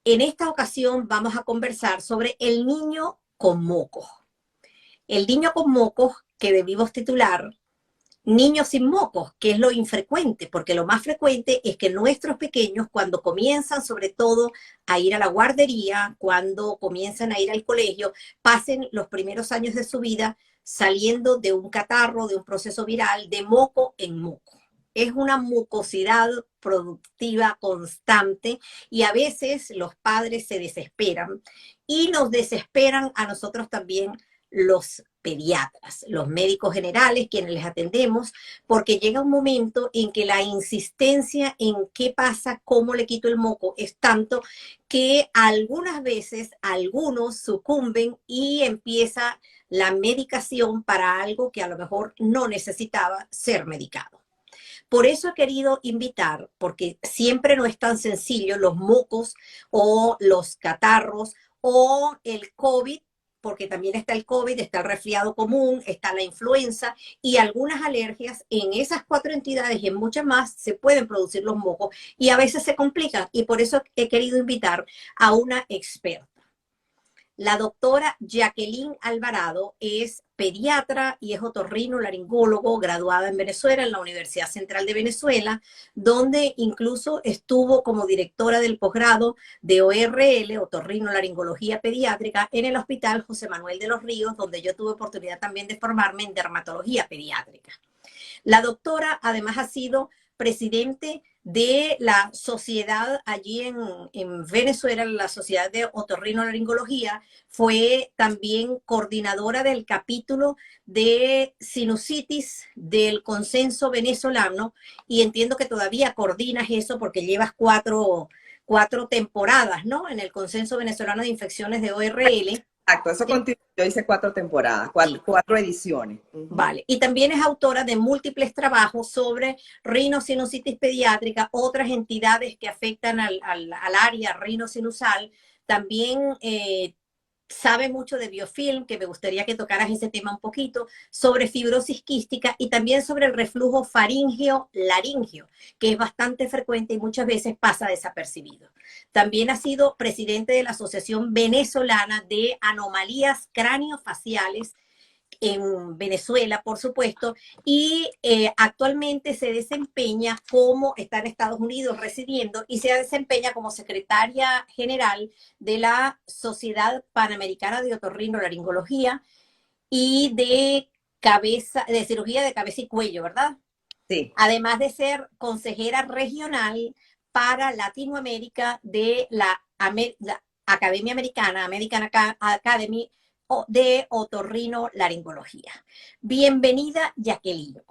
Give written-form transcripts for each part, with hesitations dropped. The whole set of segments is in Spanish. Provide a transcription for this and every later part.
En esta ocasión vamos a conversar sobre el niño con mocos. El niño con mocos que debimos titular niños sin mocos, que es lo infrecuente, porque lo más frecuente es que nuestros pequeños, cuando comienzan sobre todo a ir a la guardería, cuando comienzan a ir al colegio, pasen los primeros años de su vida saliendo de un catarro, de un proceso viral, de moco en moco. Es una mucosidad productiva constante y a veces los padres se desesperan y nos desesperan a nosotros también los pediatras, los médicos generales, quienes les atendemos, porque llega un momento en que la insistencia en qué pasa, cómo le quito el moco, es tanto que algunas veces algunos sucumben y empieza la medicación para algo que a lo mejor no necesitaba ser medicado. Por eso he querido invitar, porque siempre no es tan sencillo los mocos o los catarros o el COVID, porque también está el COVID, está el resfriado común, está la influenza y algunas alergias. En esas cuatro entidades y en muchas más se pueden producir los mocos y a veces se complican. Y por eso he querido invitar a una experta. La doctora Jacqueline Alvarado es pediatra y es otorrinolaringólogo, graduada en Venezuela, en la Universidad Central de Venezuela, donde incluso estuvo como directora del posgrado de ORL, otorrinolaringología pediátrica, en el Hospital José Manuel de los Ríos, donde yo tuve oportunidad también de formarme en dermatología pediátrica. La doctora además ha sido presidente de la sociedad allí en Venezuela, la Sociedad de Otorrinolaringología, fue también coordinadora del capítulo de sinusitis del consenso venezolano y entiendo que todavía coordinas eso porque llevas cuatro temporadas, ¿no? En el consenso venezolano de infecciones de ORL. Exacto, eso Sí. continúa. Yo hice 4 temporadas, Sí. cuatro ediciones. Ujú. Vale, y también es autora de múltiples trabajos sobre rinosinusitis pediátrica, otras entidades que afectan al área rinosinusal. También sabe mucho de biofilm, que me gustaría que tocaras ese tema un poquito, sobre fibrosis quística y también sobre el reflujo faringeo-laringeo, que es bastante frecuente y muchas veces pasa desapercibido. También ha sido presidente de la Asociación Venezolana de Anomalías Craneofaciales en Venezuela, por supuesto, y actualmente se desempeña como, está en Estados Unidos residiendo, y se desempeña como secretaria general de la Sociedad Panamericana de Otorrinolaringología y de cirugía de cabeza y cuello, ¿verdad? Sí, Además de ser consejera regional para Latinoamérica de la Academia Americana, American Academy de Otorrinolaringología. Bienvenida, Jacqueline.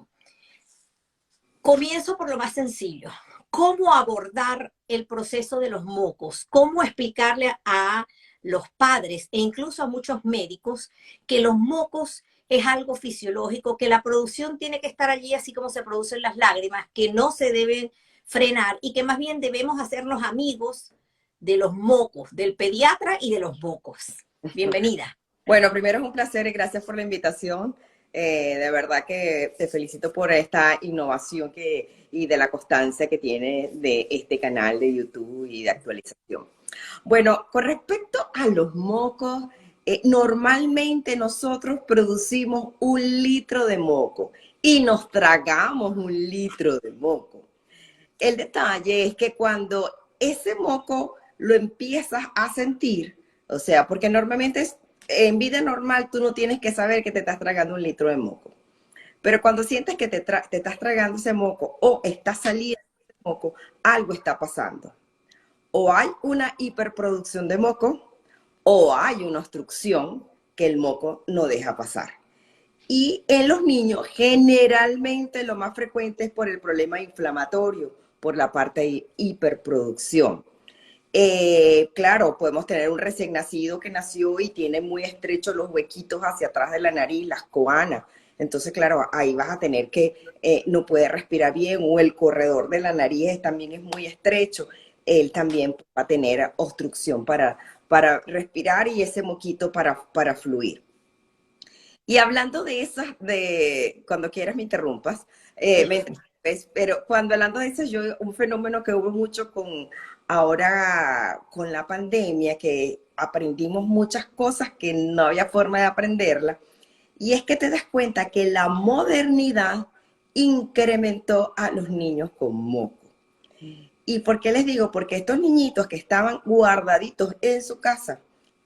Comienzo por lo más sencillo. ¿Cómo abordar el proceso de los mocos? ¿Cómo explicarle a los padres e incluso a muchos médicos que los mocos es algo fisiológico, que la producción tiene que estar allí así como se producen las lágrimas, que no se deben frenar y que más bien debemos hacernos amigos de los mocos, del pediatra y de los mocos? Bienvenida. bueno, primero es un placer y gracias por la invitación. De verdad que te felicito por esta innovación y de la constancia que tiene de este canal de YouTube y de actualización. Bueno, con respecto a los mocos, normalmente nosotros producimos 1 litro de moco y nos tragamos 1 litro de moco. El detalle es que cuando ese moco lo empiezas a sentir, o sea, porque normalmente en vida normal tú no tienes que saber que te estás tragando 1 litro de moco, pero cuando sientes que te estás tragando ese moco o está saliendo ese moco, algo está pasando. O hay una hiperproducción de moco o hay una obstrucción que el moco no deja pasar. Y en los niños generalmente lo más frecuente es por el problema inflamatorio, por la parte de hiperproducción. Claro, podemos tener un recién nacido que nació y tiene muy estrechos los huequitos hacia atrás de la nariz, las coanas. Entonces, claro, ahí vas a tener que no puede respirar bien o el corredor de la nariz también es muy estrecho. Él también va a tener obstrucción para respirar y ese moquito para fluir. Y hablando de esas, cuando quieras me interrumpas, Sí. me interrumpes, pero cuando hablando de eso, un fenómeno que hubo mucho con ahora con la pandemia que aprendimos muchas cosas que no había forma de aprenderlas. Y es que te das cuenta que la modernidad incrementó a los niños con moco. ¿Y por qué les digo? Porque estos niñitos que estaban guardaditos en su casa,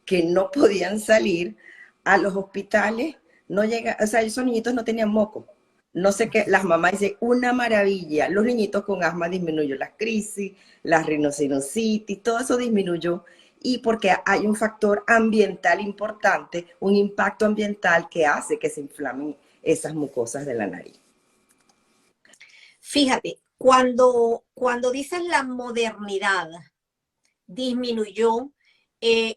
que no podían salir a los hospitales, no llega, o sea, esos niñitos no tenían moco. No sé qué, las mamás dicen, una maravilla. Los niñitos con asma disminuyó las crisis, la rinosinusitis, todo eso disminuyó. Y porque hay un factor ambiental importante, un impacto ambiental que hace que se inflamen esas mucosas de la nariz. Fíjate, cuando dices la modernidad disminuyó,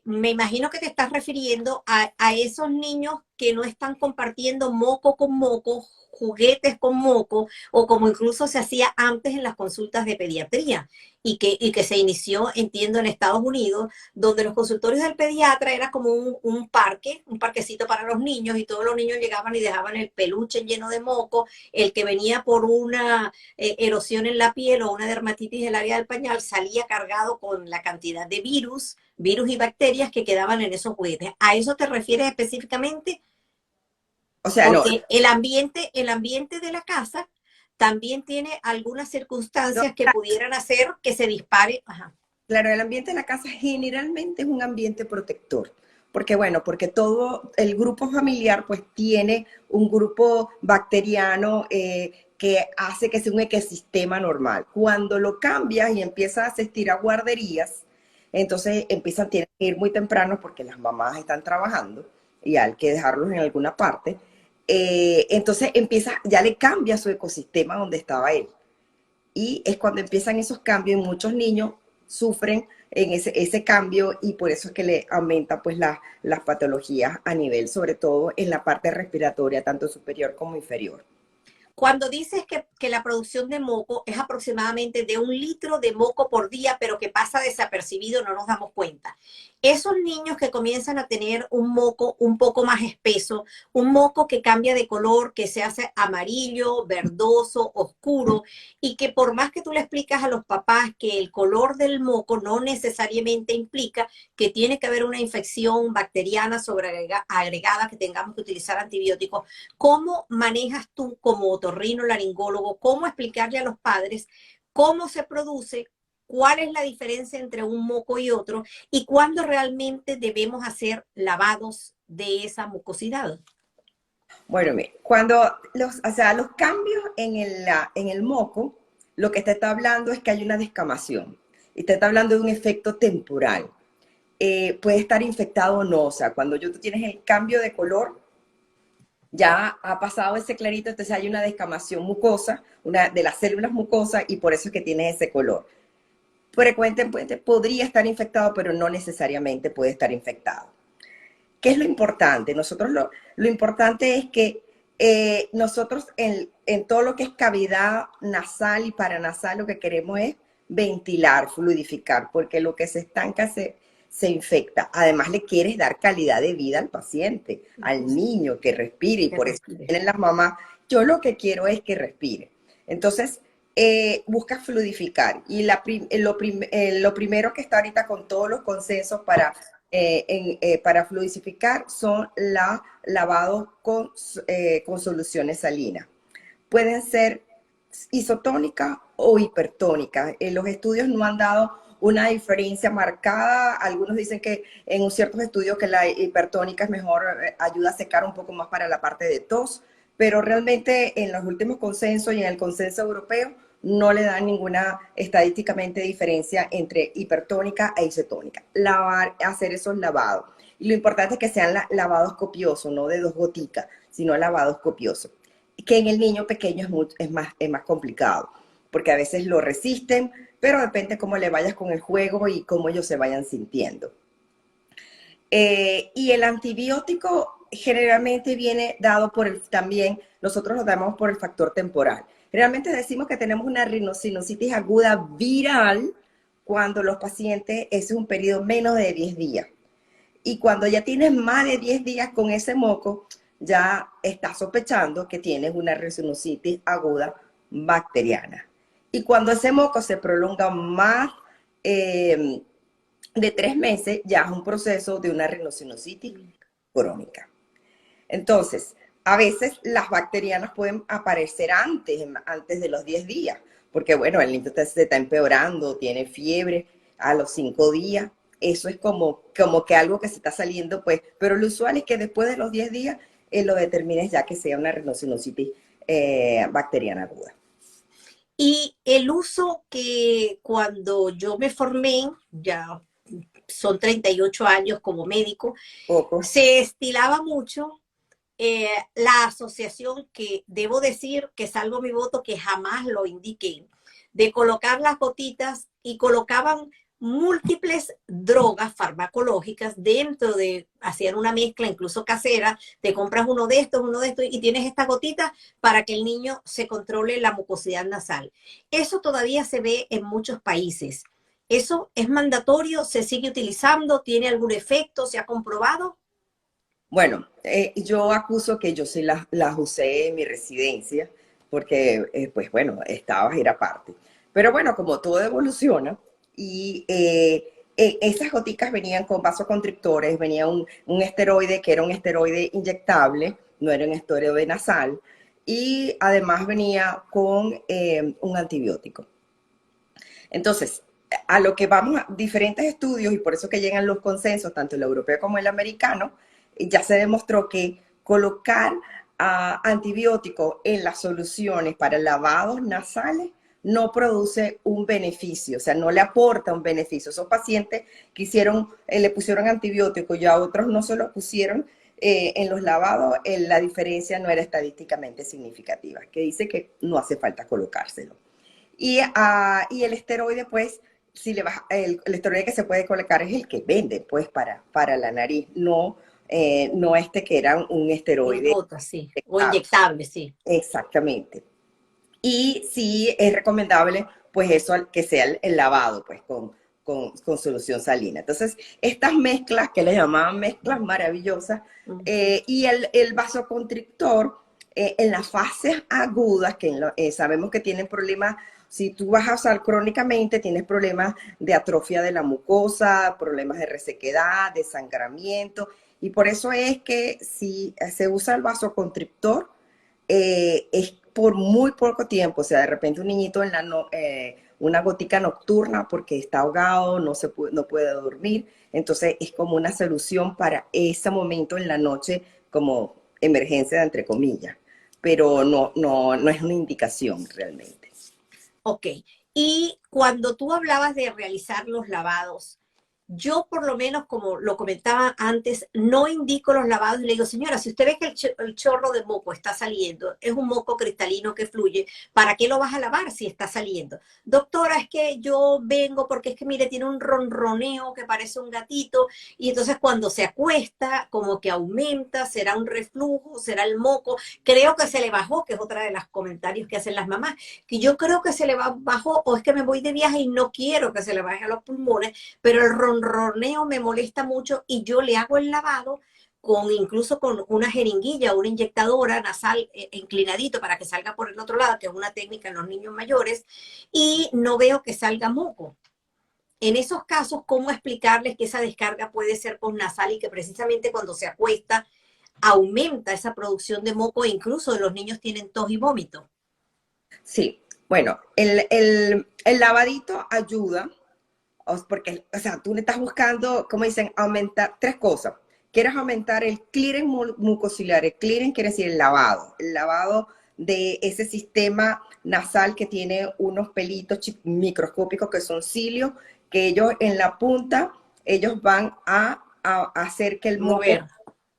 me imagino que te estás refiriendo a esos niños que no están compartiendo moco con moco, juguetes con moco, o como incluso se hacía antes en las consultas de pediatría, y que se inició, entiendo, en Estados Unidos, donde los consultorios del pediatra era como un parque, un parquecito para los niños, y todos los niños llegaban y dejaban el peluche lleno de moco, el que venía por una erosión en la piel o una dermatitis del área del pañal salía cargado con la cantidad de virus y bacterias que quedaban en esos juguetes. ¿A eso te refieres específicamente? O sea, no, Porque el ambiente de la casa también tiene algunas no, circunstancias que pudieran hacer que se dispare. Ajá. claro, el ambiente de la casa generalmente es un ambiente protector. Porque bueno, porque todo el grupo familiar pues tiene un grupo bacteriano que hace que sea un ecosistema normal. Cuando lo cambias y empiezas a asistir a guarderías, entonces tienen que ir muy temprano porque las mamás están trabajando y hay que dejarlos en alguna parte. Entonces ya le cambia su ecosistema donde estaba él. Y es cuando empiezan esos cambios, muchos niños sufren en ese cambio y por eso es que le aumenta pues las patologías a nivel, sobre todo en la parte respiratoria, tanto superior como inferior. Cuando dices que la producción de moco es aproximadamente de 1 litro de moco por día, pero que pasa desapercibido, no nos damos cuenta. Esos niños que comienzan a tener un moco un poco más espeso, un moco que cambia de color, que se hace amarillo, verdoso, oscuro, y que por más que tú le explicas a los papás que el color del moco no necesariamente implica que tiene que haber una infección bacteriana agregada, que tengamos que utilizar antibióticos. ¿Cómo manejas tú como otorrinolaringólogo, cómo explicarle a los padres cómo se produce, cuál es la diferencia entre un moco y otro y cuándo realmente debemos hacer lavados de esa mucosidad? Bueno, mire, cuando los cambios en el moco, lo que te está hablando es que hay una descamación y te está hablando de un efecto temporal. Puede estar infectado o no, o sea, cuando tú tienes el cambio de color, ya ha pasado ese clarito, entonces hay una descamación mucosa, una de las células mucosas, y por eso es que tiene ese color. Frecuentemente podría estar infectado, pero no necesariamente puede estar infectado. ¿Qué es lo importante? Lo importante es que nosotros en todo lo que es cavidad nasal y paranasal, lo que queremos es ventilar, fluidificar, porque lo que se estanca se infecta. Además, le quieres dar calidad de vida al paciente, al niño que respire, y por eso tienen las mamás, yo lo que quiero es que respire. Entonces, busca fluidificar. Y lo primero que está ahorita con todos los consensos para fluidificar son lavados con soluciones salinas. Pueden ser isotónicas o hipertónicas. Los estudios no han dado una diferencia marcada. Algunos dicen que en ciertos estudios que la hipertónica es mejor, ayuda a secar un poco más para la parte de tos, pero realmente en los últimos consensos y en el consenso europeo no le dan ninguna estadísticamente diferencia entre hipertónica e isotónica. Hacer esos lavados. Y lo importante es que sean lavados copiosos, no de 2 goticas, sino lavados copiosos. Que en el niño pequeño es más complicado, porque a veces lo resisten, pero depende cómo le vayas con el juego y cómo ellos se vayan sintiendo. Y el antibiótico generalmente viene dado también, nosotros lo damos por el factor temporal. Realmente decimos que tenemos una rinosinusitis aguda viral cuando los pacientes, ese es un periodo menos de 10 días. Y cuando ya tienes más de 10 días con ese moco, ya estás sospechando que tienes una rinosinusitis aguda bacteriana. Y cuando ese moco se prolonga más eh, de 3 meses ya es un proceso de una rinocinositis crónica. Entonces, a veces las bacterianas pueden aparecer antes de los 10 días, porque bueno, el niño se está empeorando, tiene fiebre a los 5 días. Eso es como que algo que se está saliendo, pues, pero lo usual es que después de los 10 días lo determines ya que sea una rinocinositis bacteriana aguda. Y el uso que cuando yo me formé, ya son 38 años como médico, Poco. se estilaba mucho la asociación que debo decir que salvo mi voto que jamás lo indiqué, de colocar las gotitas y colocaban múltiples drogas farmacológicas dentro de, hacían una mezcla incluso casera, te compras uno de estos y tienes estas gotitas para que el niño se controle la mucosidad nasal. Eso todavía se ve en muchos países. ¿Eso es mandatorio? ¿Se sigue utilizando? ¿Tiene algún efecto? ¿Se ha comprobado? Bueno, yo acuso que yo sí las usé en mi residencia, porque, pues bueno, era parte. Pero bueno, como todo evoluciona, y esas goticas venían con vasoconstrictores, venía un esteroide que era un esteroide inyectable, no era un esteroide nasal, y además venía con un antibiótico. Entonces, a lo que vamos a diferentes estudios, y por eso que llegan los consensos, tanto el europeo como el americano, ya se demostró que colocar antibióticos en las soluciones para lavados nasales no produce un beneficio, o sea, no le aporta un beneficio. Esos pacientes que le pusieron antibióticos y a otros no se lo pusieron en los lavados, la diferencia no era estadísticamente significativa, que dice que no hace falta colocárselo. Y el esteroide, pues, si le vas, el esteroide que se puede colocar es el que vende, pues, para la nariz, no este que era un En esteroide gotas, sí. O inyectable. inyectable, sí. Exactamente. Y sí es recomendable, pues, eso, que sea el lavado, pues, con solución salina. Entonces, estas mezclas, que les llamaban mezclas maravillosas, y el vasoconstrictor, en las fases agudas, que sabemos que tienen problemas. Si tú vas a usar crónicamente, tienes problemas de atrofia de la mucosa, problemas de resequedad, de sangramiento, y por eso es que si se usa el vasoconstrictor, es por muy poco tiempo, o sea, de repente un niñito una gotica nocturna porque está ahogado, no puede dormir, entonces es como una solución para ese momento en la noche, como emergencia, entre comillas, pero no es una indicación realmente. Ok. Y cuando tú hablabas de realizar los lavados, yo por lo menos, como lo comentaba antes, no indico los lavados y le digo, señora, si usted ve que el chorro de moco está saliendo, es un moco cristalino que fluye, ¿para qué lo vas a lavar si está saliendo? Doctora, es que yo vengo porque es que, mire, tiene un ronroneo que parece un gatito y entonces cuando se acuesta, como que aumenta, será un reflujo, será el moco. Creo que se le bajó, que es otra de los comentarios que hacen las mamás, que yo creo que se le bajó o es que me voy de viaje y no quiero que se le baje a los pulmones, pero el ronroneo me molesta mucho y yo le hago el lavado incluso con una jeringuilla o una inyectadora nasal inclinadito para que salga por el otro lado, que es una técnica en los niños mayores, y no veo que salga moco. En esos casos, ¿cómo explicarles que esa descarga puede ser postnasal y que precisamente cuando se acuesta aumenta esa producción de moco e incluso los niños tienen tos y vómito? Sí, bueno, el lavadito ayuda, porque, o sea, tú le estás buscando, como dicen, aumentar tres cosas. Quieres aumentar el clearing mucociliar. El clearing quiere decir el lavado de ese sistema nasal que tiene unos pelitos microscópicos que son cilios, que ellos en la punta, ellos van a hacer que el moco Mover.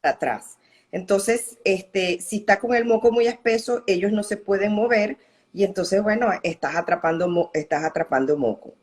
atrás. Entonces, si está con el moco muy espeso, ellos no se pueden mover y entonces, bueno, estás atrapando moco.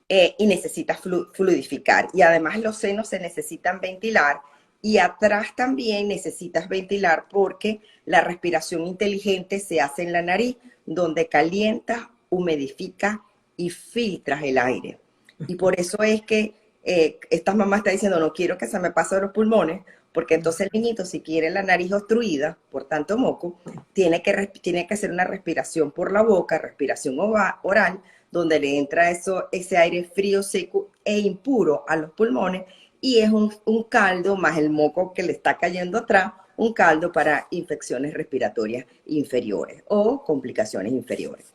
Y necesitas fluidificar. Y además los senos se necesitan ventilar y atrás también necesitas ventilar porque la respiración inteligente se hace en la nariz, donde calientas, humidificas y filtras el aire. Y por eso es que esta mamá está diciendo, no quiero que se me pase los pulmones, porque entonces el niñito, si quiere la nariz obstruida por tanto moco, tiene que hacer una respiración por la boca, respiración oral, donde le entra ese aire frío, seco e impuro a los pulmones, y es un caldo más el moco que le está cayendo atrás, un caldo para infecciones respiratorias inferiores o complicaciones inferiores.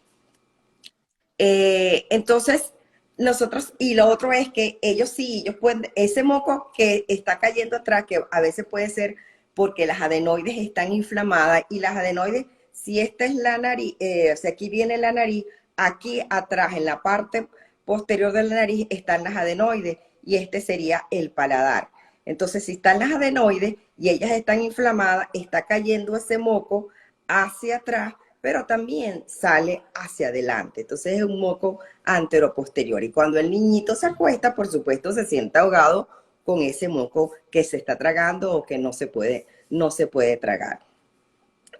Entonces, nosotros, y lo otro es que ellos sí, ellos pueden, ese moco que está cayendo atrás, que a veces puede ser porque las adenoides están inflamadas, y las adenoides, si esta es la nariz, o sea, aquí viene la nariz, aquí atrás, en la parte posterior de la nariz, están las adenoides, y este sería el paladar. Entonces, si están las adenoides y ellas están inflamadas, está cayendo ese moco hacia atrás, pero también sale hacia adelante. Entonces es un moco anteroposterior. Y cuando el niñito se acuesta, por supuesto, se siente ahogado con ese moco que se está tragando o que no se puede tragar.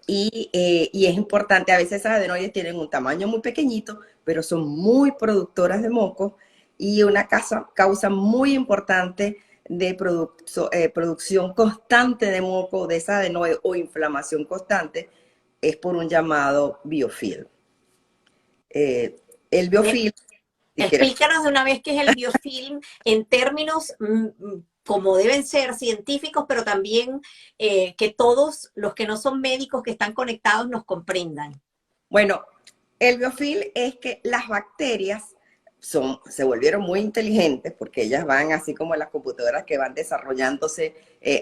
Y es importante, a veces esas adenoides tienen un tamaño muy pequeñito, pero son muy productoras de moco, y una causa muy importante de producción constante de moco de esa adenoide o inflamación constante es por un llamado biofilm. El biofilm, si quieres. Explícanos de una vez qué es el biofilm en términos como deben ser científicos, pero también que todos los que no son médicos que están conectados nos comprendan. Bueno, el biofilm es que las bacterias se volvieron muy inteligentes, porque ellas van así como las computadoras que van desarrollándose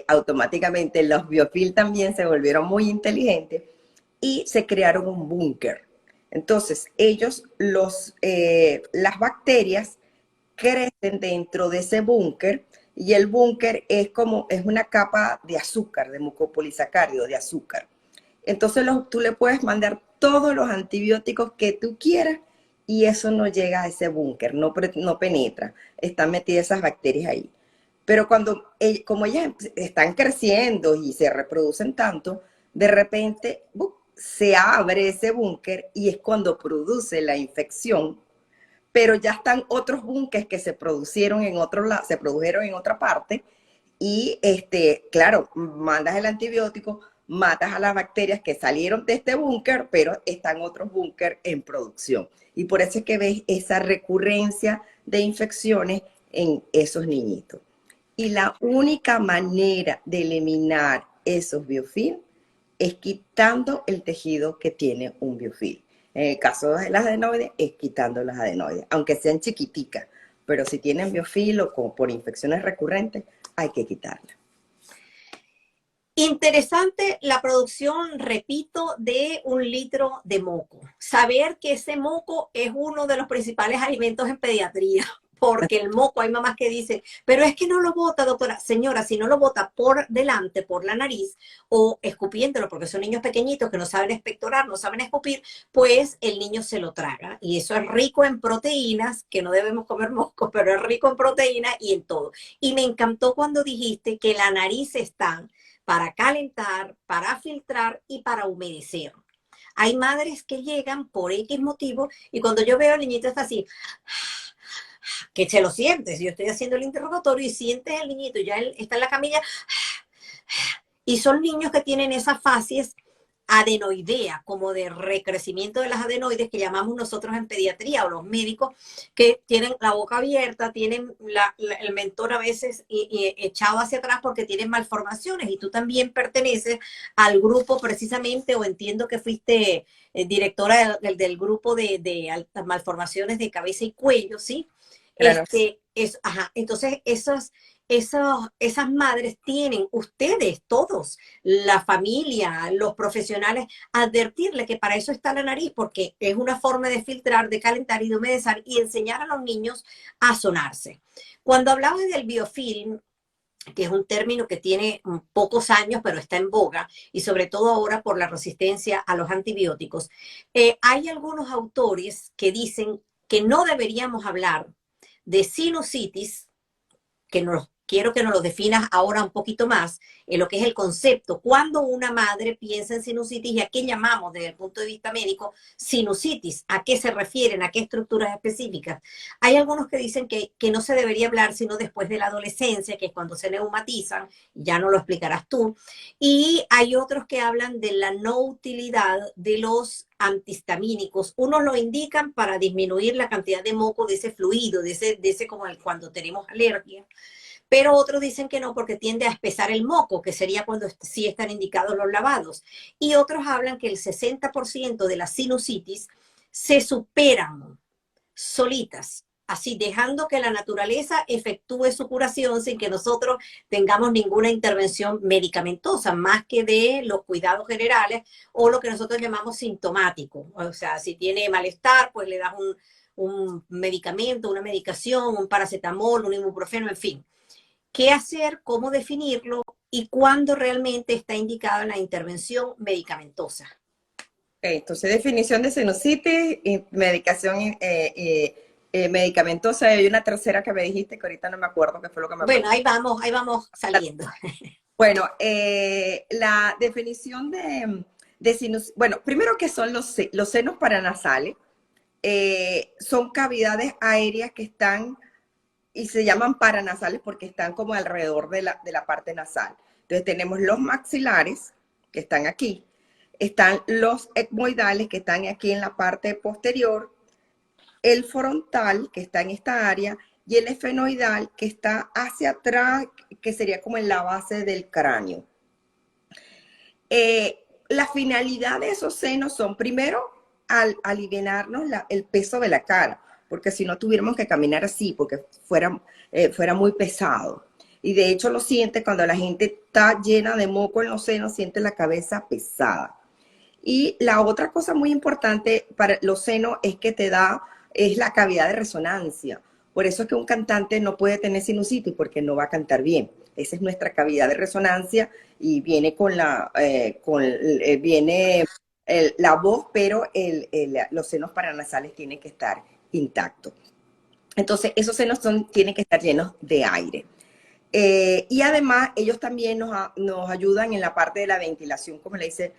automáticamente. Los biofilm también se volvieron muy inteligentes y se crearon un búnker. Entonces, las bacterias crecen dentro de ese búnker, y el búnker es una capa de azúcar, de mucopolisacárido, de azúcar. Entonces tú le puedes mandar todos los antibióticos que tú quieras y eso no llega a ese búnker, no penetra. Están metidas esas bacterias ahí. Pero como ellas están creciendo y se reproducen tanto, de repente se abre ese búnker y es cuando produce la infección, pero ya están otros búnkeres que se produjeron en otro lado, se produjeron en otra parte, y claro, mandas el antibiótico, matas a las bacterias que salieron de este búnker, pero están otros búnker en producción. Y por eso es que ves esa recurrencia de infecciones en esos niñitos. Y la única manera de eliminar esos biofilms es quitando el tejido que tiene un biofilm. En el caso de las adenoides, es quitando las adenoides, aunque sean chiquiticas, pero si tienen biofilm o como por infecciones recurrentes, hay que quitarla. Interesante la producción, repito, de 1 litro de moco. Saber que ese moco es uno de los principales alimentos en pediatría, porque el moco, hay mamás que dicen, pero es que no lo bota, doctora. Señora, si no lo bota por delante, por la nariz, o escupiéndolo, porque son niños pequeñitos que no saben expectorar, no saben escupir, pues el niño se lo traga. Y eso es rico en proteínas, que no debemos comer moco, pero es rico en proteínas y en todo. Y me encantó cuando dijiste que la nariz está para calentar, para filtrar y para humedecer. Hay madres que llegan por X motivo y cuando yo veo al niñito está así, que se lo sientes, yo estoy haciendo el interrogatorio y sientes al niñito, ya él está en la camilla, y son niños que tienen esas fases adenoidea, como de recrecimiento de las adenoides que llamamos nosotros en pediatría, o los médicos que tienen la boca abierta, tienen el mentón a veces echado hacia atrás porque tienen malformaciones, y tú también perteneces al grupo precisamente, o entiendo que fuiste directora del grupo de altas malformaciones de cabeza y cuello, ¿sí? Claro. Entonces esas madres tienen, ustedes todos, la familia, los profesionales, advertirle que para eso está la nariz, porque es una forma de filtrar, de calentar y de humedecer, y enseñar a los niños a sonarse. Cuando hablabas del biofilm, que es un término que tiene pocos años, pero está en boga, y sobre todo ahora por la resistencia a los antibióticos, hay algunos autores que dicen que no deberíamos hablar de sinusitis, que nos quiero que nos lo definas ahora un poquito más en lo que es el concepto. Cuando una madre piensa en sinusitis, ¿y a qué llamamos desde el punto de vista médico sinusitis? ¿A qué se refieren? ¿A qué estructuras específicas? Hay algunos que dicen que no se debería hablar sino después de la adolescencia, que es cuando se neumatizan, ya no lo explicarás tú. Y hay otros que hablan de la no utilidad de los antihistamínicos. Unos lo indican para disminuir la cantidad de moco de ese fluido, de ese como cuando tenemos alergia, pero otros dicen que no porque tiende a espesar el moco, que sería cuando sí están indicados los lavados. Y otros hablan que el 60% de las sinusitis se superan solitas, así dejando que la naturaleza efectúe su curación sin que nosotros tengamos ninguna intervención medicamentosa, más que de los cuidados generales o lo que nosotros llamamos sintomático. O sea, si tiene malestar, pues le das un medicamento, una medicación, un paracetamol, un ibuprofeno, en fin. ¿Qué hacer? ¿Cómo definirlo? ¿Y cuándo realmente está indicada la intervención medicamentosa? Entonces, definición de sinusitis, y medicación medicamentosa. Y hay una tercera que me dijiste que ahorita no me acuerdo qué fue lo que me Bueno, ahí vamos saliendo. Bueno, la definición de sinus, bueno, primero que son los senos paranasales, son cavidades aéreas que están y se llaman paranasales porque están como alrededor de la parte nasal. Entonces tenemos los maxilares que están aquí, están los etmoidales que están aquí en la parte posterior, el frontal que está en esta área y el esfenoidal que está hacia atrás, que sería como en la base del cráneo. La finalidad de esos senos son, primero, al aliviarnos el peso de la cara, porque si no tuviéramos que caminar así, porque fuera muy pesado. Y de hecho lo siente cuando la gente está llena de moco en los senos, siente la cabeza pesada. Y la otra cosa muy importante para los senos es la cavidad de resonancia. Por eso es que un cantante no puede tener sinusitis, porque no va a cantar bien. Esa es nuestra cavidad de resonancia y viene la voz, pero los senos paranasales tienen que estar intactos. Entonces, esos senos tienen que estar llenos de aire. Y además, ellos también nos ayudan en la parte de la ventilación, como le dice,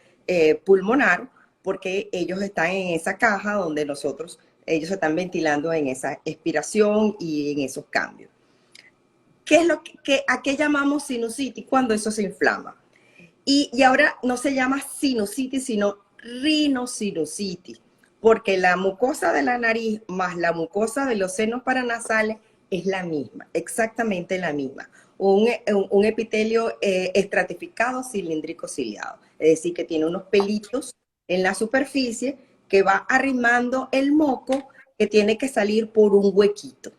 pulmonar, porque ellos están en esa caja donde ellos están ventilando en esa expiración y en esos cambios. ¿A qué llamamos sinusitis? Cuando eso se inflama. Y ahora no se llama sinusitis, sino rinosinusitis, porque la mucosa de la nariz más la mucosa de los senos paranasales es la misma, exactamente la misma. Un epitelio estratificado cilíndrico ciliado, es decir, que tiene unos pelitos en la superficie que va arrimando el moco que tiene que salir por un huequito.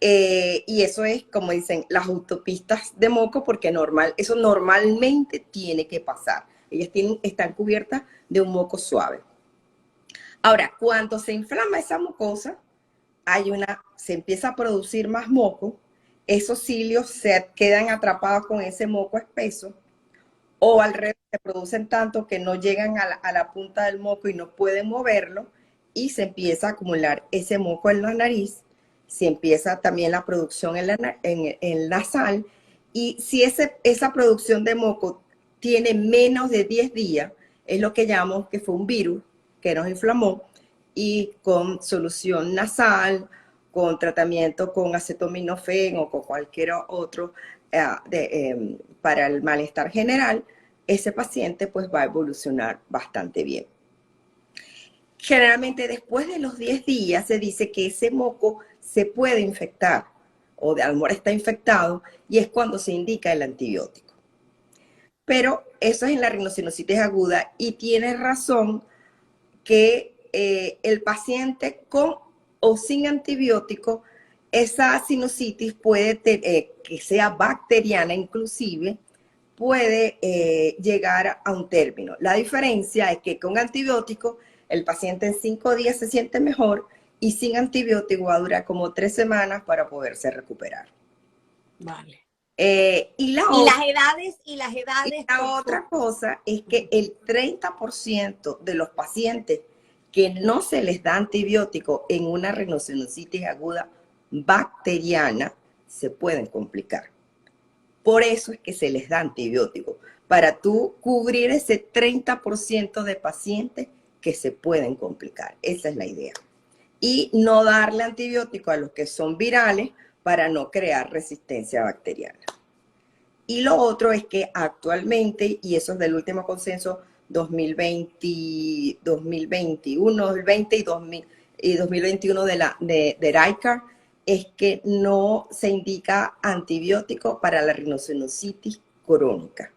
Y eso es, como dicen, las autopistas de moco, porque eso normalmente tiene que pasar. Ellas están cubiertas de un moco suave. Ahora, cuando se inflama esa mucosa, se empieza a producir más moco, esos cilios se quedan atrapados con ese moco espeso, o al revés, se producen tanto que no llegan a la punta del moco y no pueden moverlo, y se empieza a acumular ese moco en la nariz, se empieza también la producción en el nasal, y si esa producción de moco tiene menos de 10 días, es lo que llamamos que fue un virus que nos inflamó, y con solución nasal, con tratamiento con acetaminofén o con cualquier otro para el malestar general, ese paciente pues va a evolucionar bastante bien. Generalmente después de los 10 días se dice que ese moco se puede infectar o de amor está infectado y es cuando se indica el antibiótico. Pero eso es en la rinosinusitis aguda y tiene razón que el paciente con o sin antibiótico, esa sinusitis puede, que sea bacteriana inclusive, puede llegar a un término. La diferencia es que con antibiótico el paciente en 5 días se siente mejor y sin antibiótico va a durar como 3 semanas para poderse recuperar. Vale. Y la otra cosa es que el 30% de los pacientes que no se les da antibiótico en una rinosinusitis aguda bacteriana se pueden complicar. Por eso es que se les da antibiótico, para tú cubrir ese 30% de pacientes que se pueden complicar. Esa es la idea. Y no darle antibiótico a los que son virales para no crear resistencia bacteriana. Y lo otro es que actualmente, y eso es del último consenso 2020, 2021, 2020 y 2021 de RICAR, es que no se indica antibiótico para la rinoceronositis crónica.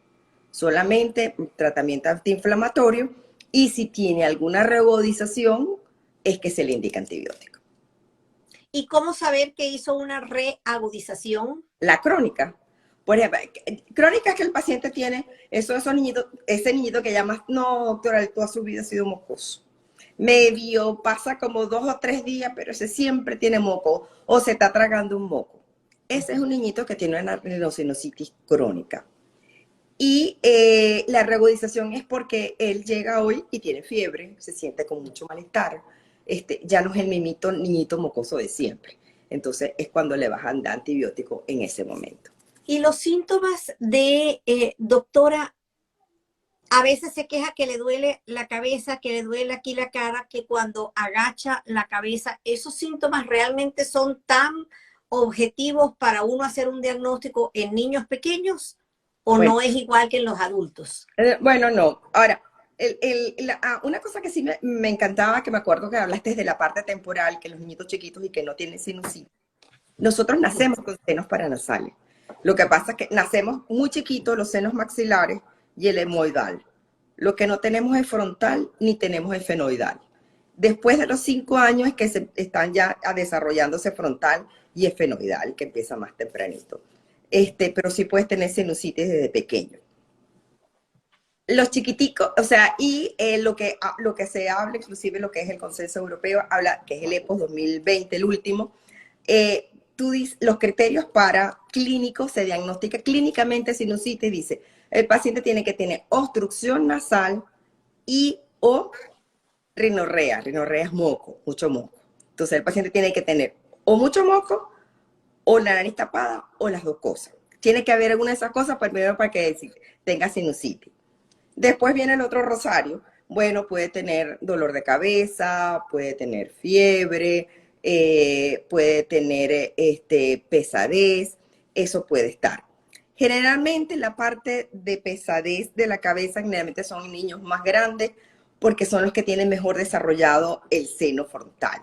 Solamente tratamiento antiinflamatorio, y si tiene alguna reagudización es que se le indica antibiótico. ¿Y cómo saber que hizo una reagudización? La crónica. Por ejemplo, crónica es que el paciente tiene esos niñitos, ese niñito que llama, no, doctora, toda su vida ha sido mocoso. Medio pasa como 2 o 3 días, pero ese siempre tiene moco o se está tragando un moco. Ese es un niñito que tiene una rinoceronositis crónica. Y la reagudización es porque él llega hoy y tiene fiebre, se siente con mucho malestar. Ya no es el mismito niñito mocoso de siempre. Entonces es cuando le bajan de antibiótico en ese momento. Y los síntomas de, doctora, a veces se queja que le duele la cabeza, que le duele aquí la cara, que cuando agacha la cabeza, ¿esos síntomas realmente son tan objetivos para uno hacer un diagnóstico en niños pequeños o Bueno, no es igual que en los adultos? bueno, no. Ahora, una cosa que sí me encantaba, que me acuerdo que hablaste de la parte temporal, que los niñitos chiquitos y que no tienen sinusitis. Nosotros nacemos con senos paranasales. Lo que pasa es que nacemos muy chiquitos, los senos maxilares y el hemoidal. Lo que no tenemos es frontal ni tenemos esfenoidal. Después de los 5 años es que se están ya desarrollándose frontal y esfenoidal, que empieza más tempranito. Pero sí puedes tener sinusitis desde pequeño. Los chiquiticos, o sea, y lo que se habla, inclusive lo que es el consenso europeo, habla que es el EPOS 2020, el último, tú dices, los criterios para clínicos, se diagnostica clínicamente sinusitis, dice, el paciente tiene que tener obstrucción nasal y o rinorrea. Rinorrea es moco, mucho moco. Entonces el paciente tiene que tener o mucho moco, o la nariz tapada, o las dos cosas. Tiene que haber alguna de esas cosas primero para que tenga sinusitis. Después viene el otro rosario. Bueno, puede tener dolor de cabeza, puede tener fiebre, puede tener pesadez, eso puede estar. Generalmente la parte de pesadez de la cabeza generalmente son niños más grandes porque son los que tienen mejor desarrollado el seno frontal,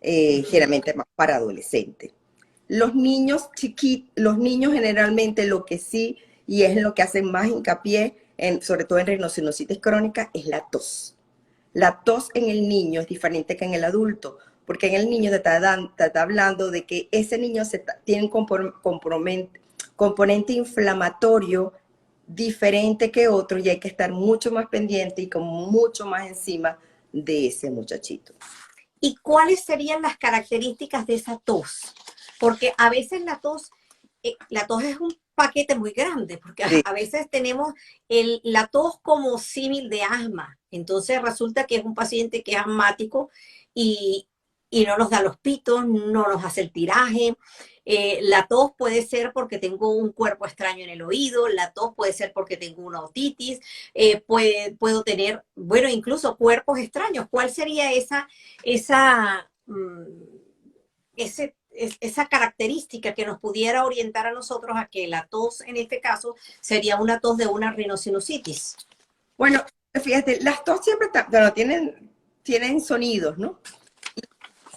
generalmente más para adolescentes. Los niños chiquitos, los niños generalmente lo que sí, y es lo que hacen más hincapié, sobre todo en rinoceronositis crónica, es la tos. La tos en el niño es diferente que en el adulto, porque en el niño te está hablando de que ese niño tiene un componente inflamatorio diferente que otro y hay que estar mucho más pendiente y como mucho más encima de ese muchachito. ¿Y cuáles serían las características de esa tos? Porque a veces la tos es un paquete muy grande, porque Sí. a veces tenemos la tos como símil de asma. Entonces resulta que es un paciente que es asmático y, y no nos da los pitos, no nos hace el tiraje. La tos puede ser porque tengo un cuerpo extraño en el oído, la tos puede ser porque tengo una otitis, puedo tener, bueno, incluso cuerpos extraños. ¿Cuál sería esa característica que nos pudiera orientar a nosotros a que la tos, en este caso, sería una tos de una rinosinusitis? Bueno, fíjate, las tos siempre bueno, tienen sonidos, ¿no?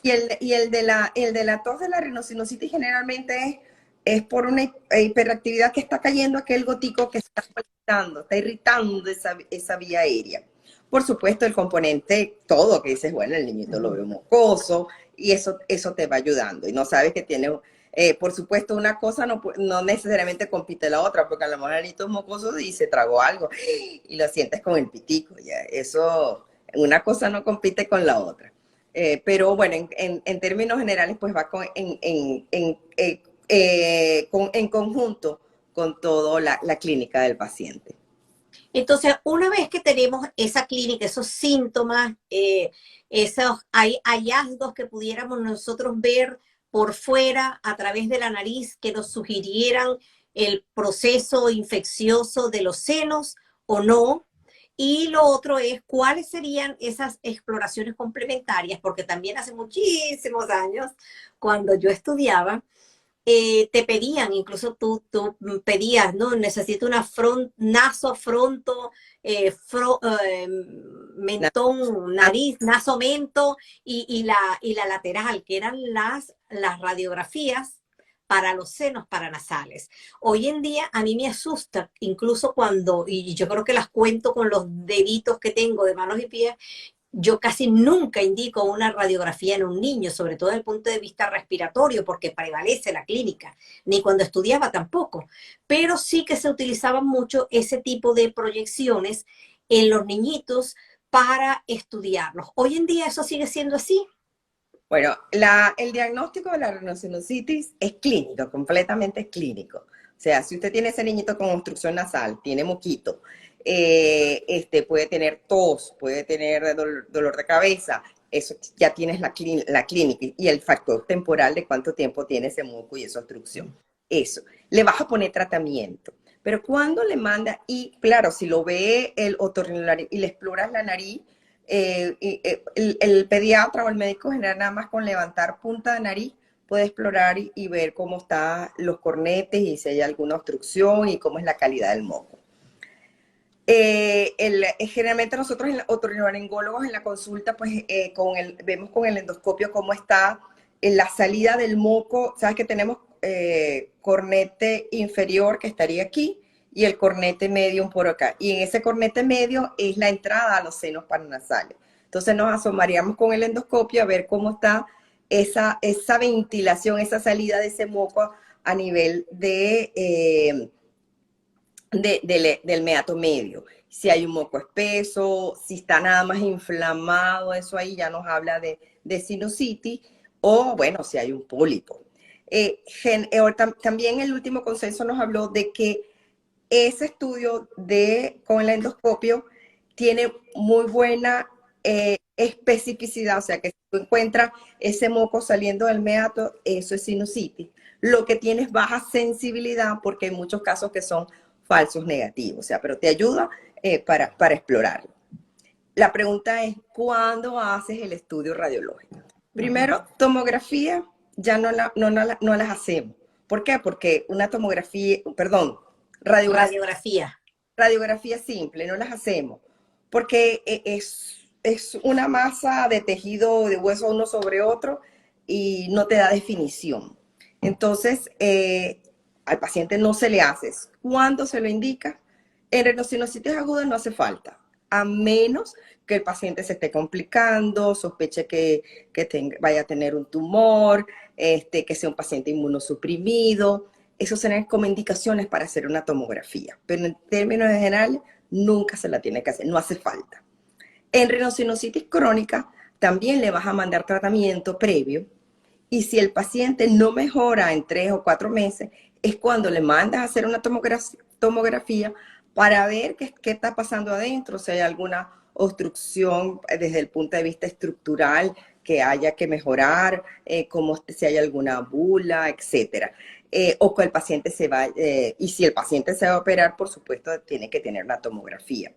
Y el de la tos de la rinosinusitis generalmente es por una hiperactividad que está cayendo aquel gotico que está irritando esa vía aérea. Por supuesto, el componente, todo que dices, bueno, el niñito lo veo mocoso, y eso te va ayudando. Y no sabes que tiene, por supuesto, una cosa no necesariamente compite la otra, porque a lo mejor el niñito es mocoso y se tragó algo, y lo sientes con el pitico. Ya. Eso, una cosa no compite con la otra. Pero bueno, en términos generales, pues va en conjunto con toda la clínica del paciente. Entonces, una vez que tenemos esa clínica, esos síntomas, esos hay hallazgos que pudiéramos nosotros ver por fuera a través de la nariz que nos sugirieran el proceso infeccioso de los senos o no. Y lo otro es cuáles serían esas exploraciones complementarias, porque también hace muchísimos años, cuando yo estudiaba, te pedían, incluso tú pedías, ¿no? Necesito una naso, fronto, mentón, nariz, naso, mento y la lateral, que eran las radiografías para los senos paranasales. Hoy en día a mí me asusta, incluso cuando, y yo creo que las cuento con los deditos que tengo de manos y pies, yo casi nunca indico una radiografía en un niño, sobre todo desde el punto de vista respiratorio, porque prevalece la clínica, ni cuando estudiaba tampoco. Pero sí que se utilizaban mucho ese tipo de proyecciones en los niñitos para estudiarlos. Hoy en día eso sigue siendo así. Bueno, el diagnóstico de la rinoceronositis es clínico, completamente clínico. O sea, si usted tiene ese niñito con obstrucción nasal, tiene moquito, puede tener tos, puede tener dolor de cabeza, eso ya tienes la clínica y el factor temporal de cuánto tiempo tiene ese moco y esa obstrucción. Eso, le vas a poner tratamiento. Pero cuando le manda, y claro, si lo ve el otorrinolaringólogo y le exploras la nariz, el pediatra o el médico general nada más con levantar punta de nariz puede explorar y ver cómo están los cornetes y si hay alguna obstrucción y cómo es la calidad del moco. Generalmente nosotros otorrinolaringólogos en la consulta pues vemos con el endoscopio cómo está en la salida del moco. Sabes que tenemos cornete inferior que estaría aquí y el cornete medio por acá. Y en ese cornete medio es la entrada a los senos paranasales. Entonces nos asomaríamos con el endoscopio a ver cómo está esa ventilación, esa salida de ese moco a nivel del meato medio. Si hay un moco espeso, si está nada más inflamado, eso ahí ya nos habla de sinusitis, o bueno, si hay un pólipo. También el último consenso nos habló de que ese estudio con el endoscopio tiene muy buena especificidad, o sea que si tú encuentras ese moco saliendo del meato, eso es sinusitis. Lo que tiene es baja sensibilidad porque hay muchos casos que son falsos negativos, o sea, pero te ayuda para explorarlo. La pregunta es, ¿cuándo haces el estudio radiológico? Primero, tomografía ya no las hacemos. ¿Por qué? Porque una tomografía, perdón, radiografía simple, no las hacemos, porque es una masa de tejido de hueso uno sobre otro y no te da definición. Entonces, al paciente no se le hace. ¿Cuándo se lo indica? En rinocinositis aguda no hace falta, a menos que el paciente se esté complicando, sospeche que vaya a tener un tumor, que sea un paciente inmunosuprimido. Eso serían como indicaciones para hacer una tomografía. Pero en términos generales, nunca se la tiene que hacer, no hace falta. En rinocinositis crónica, también le vas a mandar tratamiento previo. Y si el paciente no mejora en 3 o 4 meses, es cuando le mandas a hacer una tomografía para ver qué está pasando adentro, si hay alguna obstrucción desde el punto de vista estructural que haya que mejorar, como si hay alguna bula, etcétera. O que el paciente y si el paciente se va a operar, por supuesto, tiene que tener una tomografía.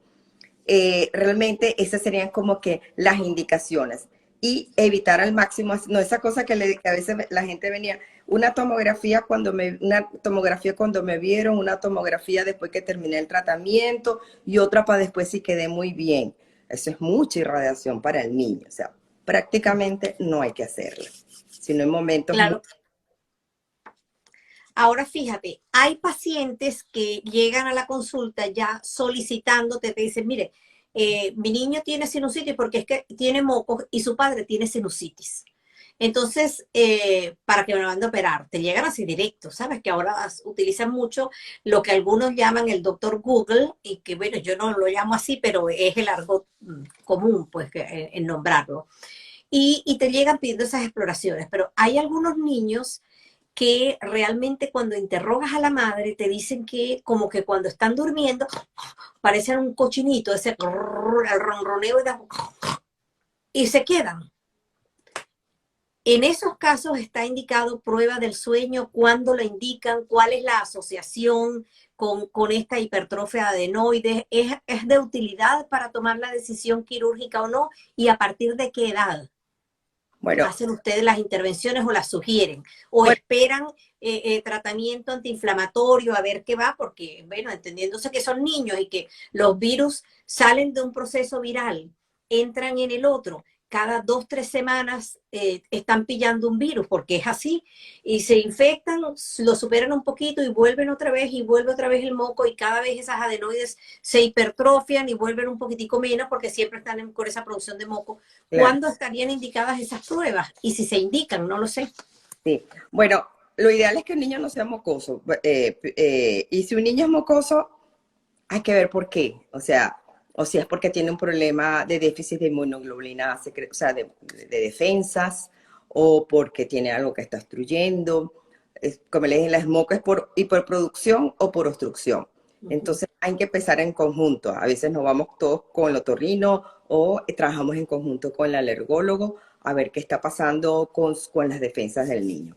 Realmente esas serían como que las indicaciones. Y evitar al máximo, no esa cosa que a veces la gente venía, una tomografía cuando me vieron, una tomografía después que terminé el tratamiento y otra para después si quedé muy bien. Eso es mucha irradiación para el niño, o sea, prácticamente no hay que hacerlo, sino en momentos... Claro. Ahora fíjate, hay pacientes que llegan a la consulta ya solicitándote, te dicen, mire, mi niño tiene sinusitis porque es que tiene mocos y su padre tiene sinusitis. Entonces, para que me lo mande a operar, te llegan así directo, ¿sabes? Que ahora utilizan mucho lo que algunos llaman el doctor Google, y que bueno, yo no lo llamo así, pero es el argot común, pues, en nombrarlo. Y te llegan pidiendo esas exploraciones, pero hay algunos niños que realmente cuando interrogas a la madre te dicen que como que cuando están durmiendo parecen un cochinito, ese el ronroneo y se quedan. En esos casos está indicado prueba del sueño, cuándo la indican, cuál es la asociación con esta hipertrofia de adenoides, es de utilidad para tomar la decisión quirúrgica o no, y a partir de qué edad Bueno, hacen ustedes las intervenciones o las sugieren, o bueno, esperan tratamiento antiinflamatorio a ver qué va, porque, bueno, entendiéndose que son niños y que los virus salen de un proceso viral, entran en el otro, cada 2, 3 semanas están pillando un virus, porque es así, y se infectan, lo superan un poquito y vuelven otra vez, y vuelve otra vez el moco, y cada vez esas adenoides se hipertrofian y vuelven un poquitico menos, porque siempre están con esa producción de moco. claro, ¿Cuándo estarían indicadas esas pruebas? Y si se indican, no lo sé. sí. Bueno, lo ideal es que el niño no sea mocoso. Y si un niño es mocoso, hay que ver por qué. O sea, o si es porque tiene un problema de déficit de inmunoglobulina, o sea, de defensas, o porque tiene algo que está obstruyendo. Como le dije, la SMOC es por hiperproducción o por obstrucción. Entonces hay que empezar en conjunto. A veces nos vamos todos con el otorrino o trabajamos en conjunto con el alergólogo a ver qué está pasando con las defensas del niño.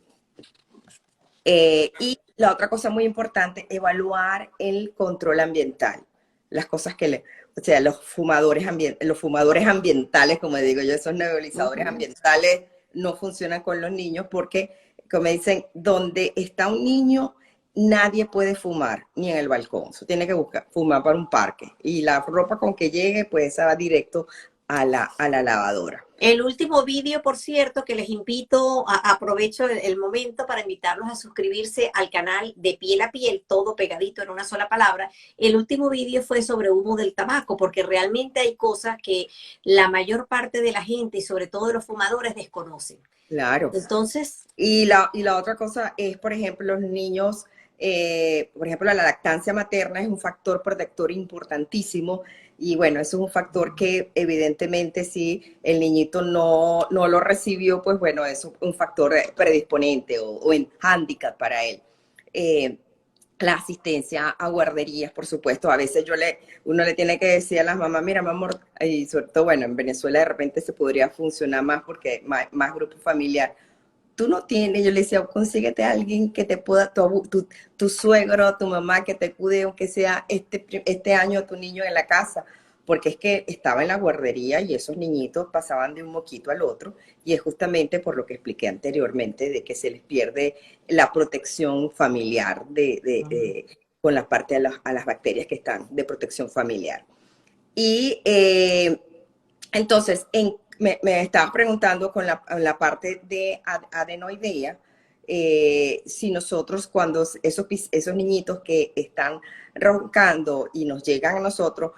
Y la otra cosa muy importante, evaluar el control ambiental. Las cosas o sea, los fumadores ambientales, como digo yo, esos nebulizadores ambientales no funcionan con los niños porque, como dicen, donde está un niño, nadie puede fumar, ni en el balcón. Eso tiene que fumar para un parque. Y la ropa con que llegue, pues esa va directo a la lavadora. El último vídeo, por cierto, que les invito, aprovecho el momento para invitarlos a suscribirse al canal de Piel a Piel, todo pegadito en una sola palabra. El último vídeo fue sobre humo del tabaco, porque realmente hay cosas que la mayor parte de la gente y sobre todo de los fumadores desconocen. Claro. Entonces, Y la otra cosa es, por ejemplo, los niños, por ejemplo, la lactancia materna es un factor protector importantísimo y bueno, eso es un factor que evidentemente si el niñito no lo recibió, pues bueno, es un factor predisponente o en hándicap para él. Eh, la asistencia a guarderías, por supuesto, a veces uno le tiene que decir a las mamás, mira, mi amor, y sobre todo, bueno, en Venezuela de repente se podría funcionar más porque más grupo familiar tú no tienes, yo le decía, consíguete a alguien que te pueda, tu suegro, tu mamá, que te cuide, aunque sea este año tu niño en la casa, porque es que estaba en la guardería y esos niñitos pasaban de un moquito al otro, y es justamente por lo que expliqué anteriormente, de que se les pierde la protección familiar con la parte a las bacterias que están de protección familiar. Y entonces, me estaba preguntando con la parte de adenoidea, si nosotros cuando esos niñitos que están roncando y nos llegan a nosotros,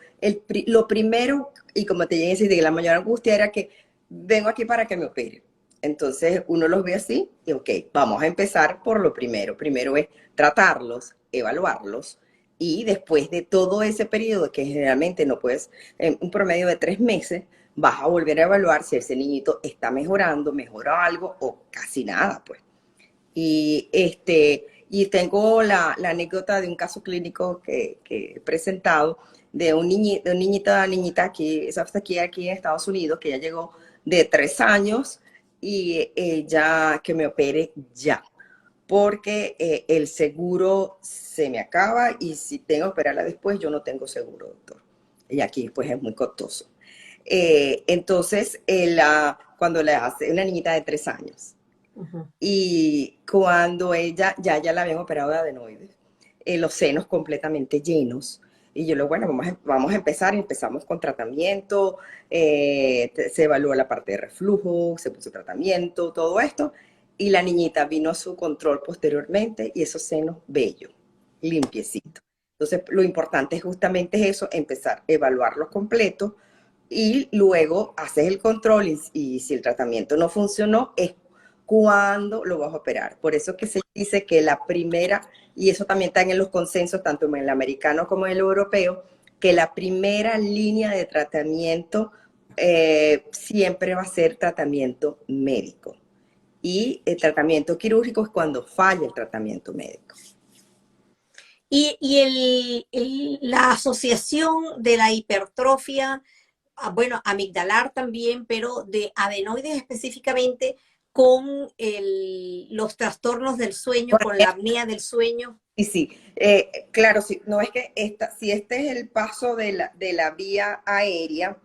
lo primero, y como te llegué a decir, la mayor angustia era que vengo aquí para que me operen. Entonces uno los ve así y ok, vamos a empezar por lo primero. Primero es tratarlos, evaluarlos y después de todo ese periodo que generalmente no puedes, en un promedio de 3 meses, vas a volver a evaluar si ese niñito está mejorando, mejora algo o casi nada, pues. Y tengo la anécdota de un caso clínico que he presentado de un niñita aquí, esa aquí en Estados Unidos, que ya llegó de 3 años y ella que me opere ya, porque el seguro se me acaba y si tengo que operarla después, yo no tengo seguro, doctor. Y aquí pues es muy costoso. Entonces, cuando le hace una niñita de 3 años, y cuando ya la habían operado de adenoides, los senos completamente llenos. Y yo le digo, bueno, vamos a empezar. Y empezamos con tratamiento, se evaluó la parte de reflujo, se puso tratamiento, todo esto. Y la niñita vino a su control posteriormente y esos senos bellos, limpiecitos. Entonces, lo importante es justamente eso, empezar a evaluarlos completos y luego haces el control y si el tratamiento no funcionó, es cuándo lo vas a operar. Por eso que se dice que la primera, y eso también está en los consensos, tanto en el americano como en el europeo, que la primera línea de tratamiento siempre va a ser tratamiento médico. Y el tratamiento quirúrgico es cuando falla el tratamiento médico. La asociación de la hipertrofia, bueno, amigdalar también, pero de adenoides específicamente, con los trastornos del sueño, con la apnea del sueño. Y sí, claro, sí, no es que si este es el paso de la vía aérea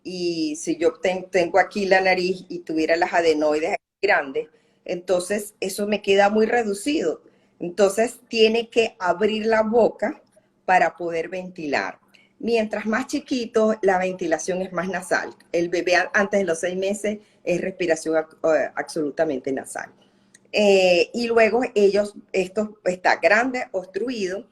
y si yo tengo aquí la nariz y tuviera las adenoides grandes, entonces eso me queda muy reducido. Entonces tiene que abrir la boca para poder ventilar. Mientras más chiquito, la ventilación es más nasal. El bebé antes de los 6 meses es respiración absolutamente nasal. Y luego esto está grande, obstruido,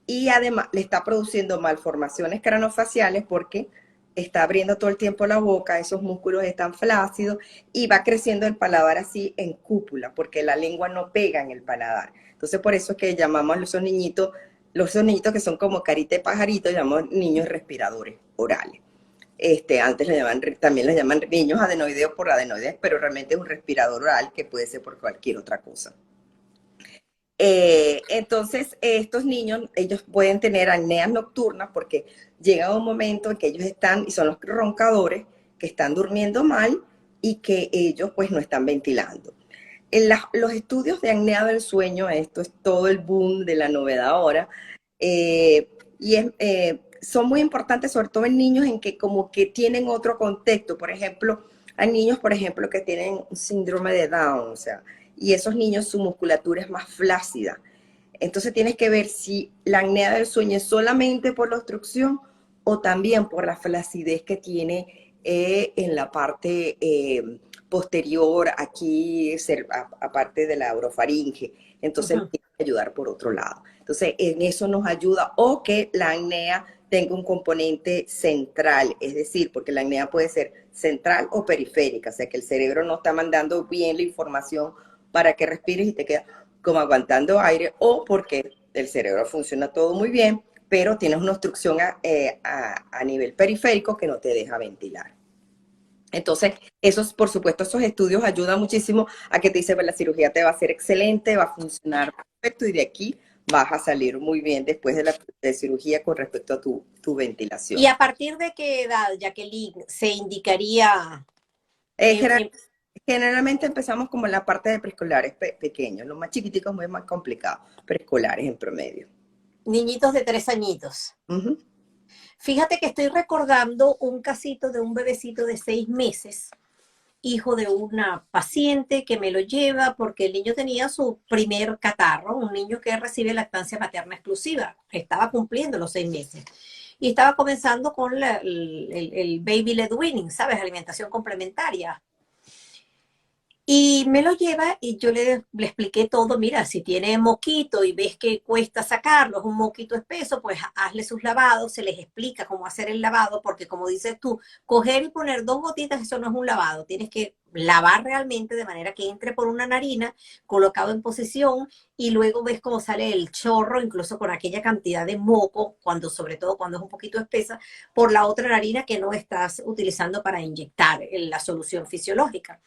y además le está produciendo malformaciones craniofaciales porque está abriendo todo el tiempo la boca, esos músculos están flácidos y va creciendo el paladar así en cúpula, porque la lengua no pega en el paladar. Entonces por eso es que llamamos a esos niñitos que son como carita de pajarito, llamamos niños respiradores orales. Antes también les llaman niños adenoideos por adenoides, pero realmente es un respirador oral que puede ser por cualquier otra cosa. Entonces, estos niños, ellos pueden tener apneas nocturnas porque llega un momento en que ellos están, y son los roncadores, que están durmiendo mal y que ellos pues no están ventilando. Los estudios de apnea del sueño, esto es todo el boom de la novedad ahora, son muy importantes, sobre todo en niños en que como que tienen otro contexto. Por ejemplo, hay niños, por ejemplo, que tienen síndrome de Down, o sea, y esos niños su musculatura es más flácida. Entonces tienes que ver si la apnea del sueño es solamente por la obstrucción o también por la flacidez que tiene en la parte posterior, aquí, aparte de la orofaringe. Entonces, Uh-huh. tiene que ayudar por otro lado. Entonces, en eso nos ayuda, o que la apnea tenga un componente central, es decir, porque la apnea puede ser central o periférica, o sea que el cerebro no está mandando bien la información para que respires y te quedas como aguantando aire, o porque el cerebro funciona todo muy bien, pero tienes una obstrucción a nivel periférico que no te deja ventilar. Entonces, por supuesto, esos estudios ayudan muchísimo a que te dice, pues la cirugía te va a ser excelente, va a funcionar perfecto y de aquí vas a salir muy bien después de la cirugía con respecto a tu ventilación. ¿Y a partir de qué edad, Jacqueline, se indicaría en Generalmente empezamos como en la parte de preescolares pequeños, los más chiquiticos muy más complicados, preescolares en promedio. niñitos de 3 añitos? Uh-huh. Fíjate que estoy recordando un casito de un bebecito de 6 meses, hijo de una paciente que me lo lleva porque el niño tenía su primer catarro, un niño que recibe lactancia materna exclusiva, estaba cumpliendo los 6 meses y estaba comenzando con el baby led weaning, ¿sabes? Alimentación complementaria. Y me lo lleva y yo le expliqué todo, mira, si tiene moquito y ves que cuesta sacarlo, es un moquito espeso, pues hazle sus lavados, se les explica cómo hacer el lavado, porque como dices tú, coger y poner 2 gotitas, eso no es un lavado, tienes que lavar realmente de manera que entre por una narina, colocado en posición, y luego ves cómo sale el chorro, incluso con aquella cantidad de moco, sobre todo cuando es un poquito espesa, por la otra narina que no estás utilizando para inyectar la solución fisiológica.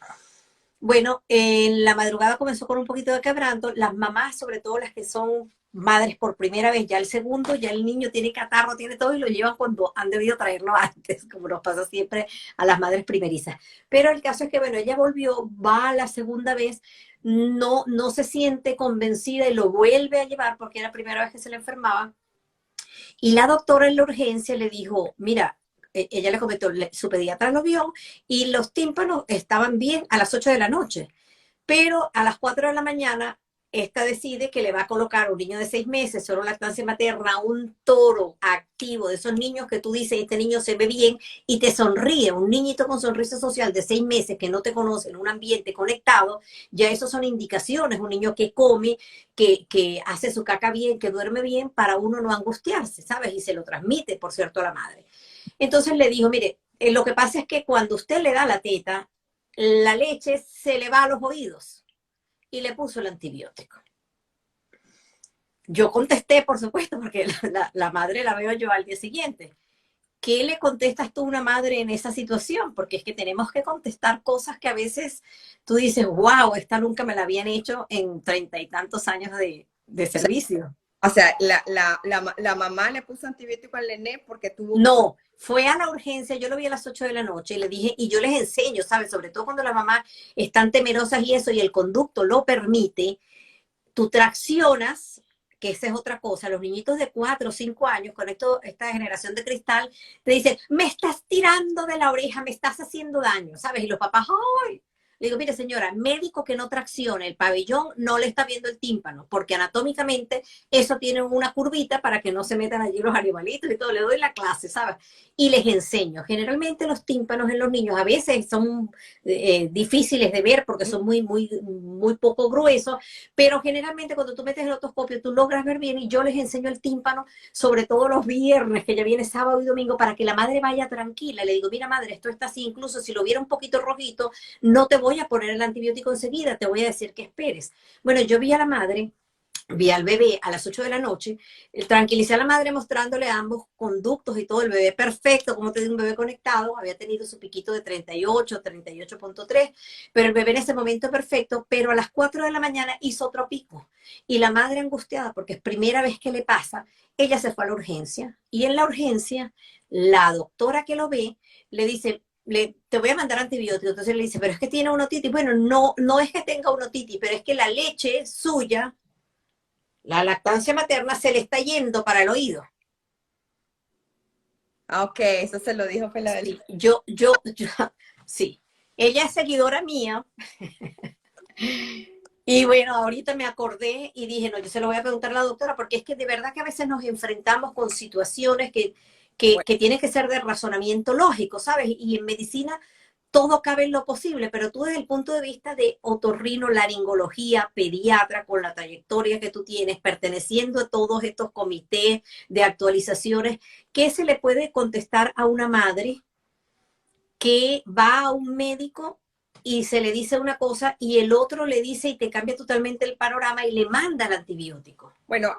Bueno, en la madrugada comenzó con un poquito de quebranto. Las mamás, sobre todo las que son madres por primera vez, ya el segundo, ya el niño tiene catarro, tiene todo y lo llevan cuando han debido traerlo antes, como nos pasa siempre a las madres primerizas. Pero el caso es que, bueno, ella volvió, va a la segunda vez, no se siente convencida y lo vuelve a llevar porque era la primera vez que se le enfermaba. Y la doctora en la urgencia le dijo, mira, ella le comentó, su pediatra lo vio y los tímpanos estaban bien a las 8 de la noche, pero a las 4 de la mañana esta decide que le va a colocar a un niño de 6 meses, solo lactancia materna, un toro activo, de esos niños que tú dices, este niño se ve bien y te sonríe, un niñito con sonrisa social de 6 meses que no te conoce en un ambiente conectado, ya eso son indicaciones, un niño que come, que hace su caca bien, que duerme bien, para uno no angustiarse, ¿sabes? Y se lo transmite, por cierto, a la madre. Entonces le dijo, mire, lo que pasa es que cuando usted le da la teta, la leche se le va a los oídos y le puso el antibiótico. Yo contesté, por supuesto, porque la madre la veo yo al día siguiente. ¿Qué le contestas tú a una madre en esa situación? Porque es que tenemos que contestar cosas que a veces tú dices, wow, esta nunca me la habían hecho en 30 y tantos años de servicio. O sea, la mamá le puso antibiótico al nené porque tuvo... No, fue a la urgencia, yo lo vi a las 8 de la noche y le dije, y yo les enseño, ¿sabes? Sobre todo cuando las mamás están temerosas y eso, y el conducto lo permite, tú traccionas, que esa es otra cosa, los niñitos de 4 o 5 años con esta generación de cristal, te dicen, me estás tirando de la oreja, me estás haciendo daño, ¿sabes? Y los papás, ¡ay! Le digo, mire señora, médico que no traccione el pabellón no le está viendo el tímpano, porque anatómicamente eso tiene una curvita para que no se metan allí los animalitos y todo. Le doy la clase, ¿sabes? Y les enseño. Generalmente los tímpanos en los niños a veces son difíciles de ver porque son muy poco gruesos, pero generalmente cuando tú metes el otoscopio tú logras ver bien y yo les enseño el tímpano, sobre todo los viernes, que ya viene sábado y domingo, para que la madre vaya tranquila. Le digo, mira madre, esto está así, incluso si lo viera un poquito rojito, no te voy a poner el antibiótico enseguida, te voy a decir que esperes. Bueno, yo vi a la madre, vi al bebé a las 8 de la noche, tranquilicé a la madre mostrándole ambos conductos y todo, el bebé perfecto, como te digo, un bebé conectado, había tenido su piquito de 38, 38.3, pero el bebé en ese momento perfecto, pero a las 4 de la mañana hizo otro pico. Y la madre angustiada, porque es primera vez que le pasa, ella se fue a la urgencia, y en la urgencia, la doctora que lo ve, le dice, te voy a mandar antibiótico. Entonces le dice, pero es que tiene una otitis. Bueno, no es que tenga una otitis, pero es que la leche suya, la lactancia materna, se le está yendo para el oído. Ah, ok, eso se lo dijo Sí, yo, sí. Ella es seguidora mía. Y bueno, ahorita me acordé y dije, no, yo se lo voy a preguntar a la doctora, porque es que de verdad que a veces nos enfrentamos con situaciones que tienen que ser de razonamiento lógico, ¿sabes? Y en medicina todo cabe en lo posible, pero tú desde el punto de vista de otorrino, laringología, pediatra, con la trayectoria que tú tienes, perteneciendo a todos estos comités de actualizaciones, ¿qué se le puede contestar a una madre que va a un médico y se le dice una cosa y el otro le dice y te cambia totalmente el panorama y le manda el antibiótico? Bueno,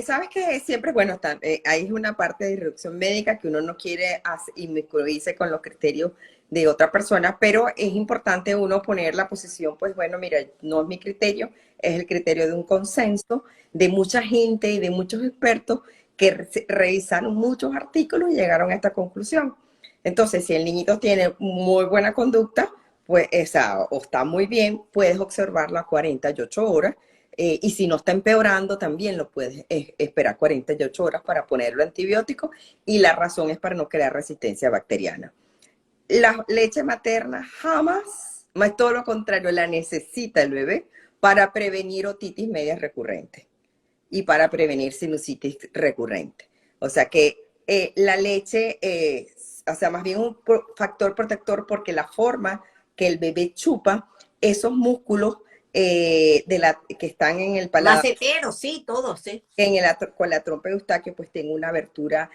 sabes que siempre, bueno, ahí es una parte de irrupción médica que uno no quiere inmiscuirse con los criterios de otra persona, pero es importante uno poner la posición, pues bueno, mira, no es mi criterio, es el criterio de un consenso de mucha gente y de muchos expertos que revisaron muchos artículos y llegaron a esta conclusión. Entonces, si el niñito tiene muy buena conducta, pues esa, o está muy bien, puedes observarlo a 48 horas. Y si no está empeorando, también lo puedes esperar 48 horas para ponerlo antibiótico, y la razón es para no crear resistencia bacteriana. La leche materna jamás, más todo lo contrario, la necesita el bebé para prevenir otitis media recurrente y para prevenir sinusitis recurrente. O sea que la leche, o sea, más bien un factor protector, porque la forma que el bebé chupa esos músculos que están en el paladar, Macetero, sí, todos, sí. con la trompa de Eustaquio, pues tenga una abertura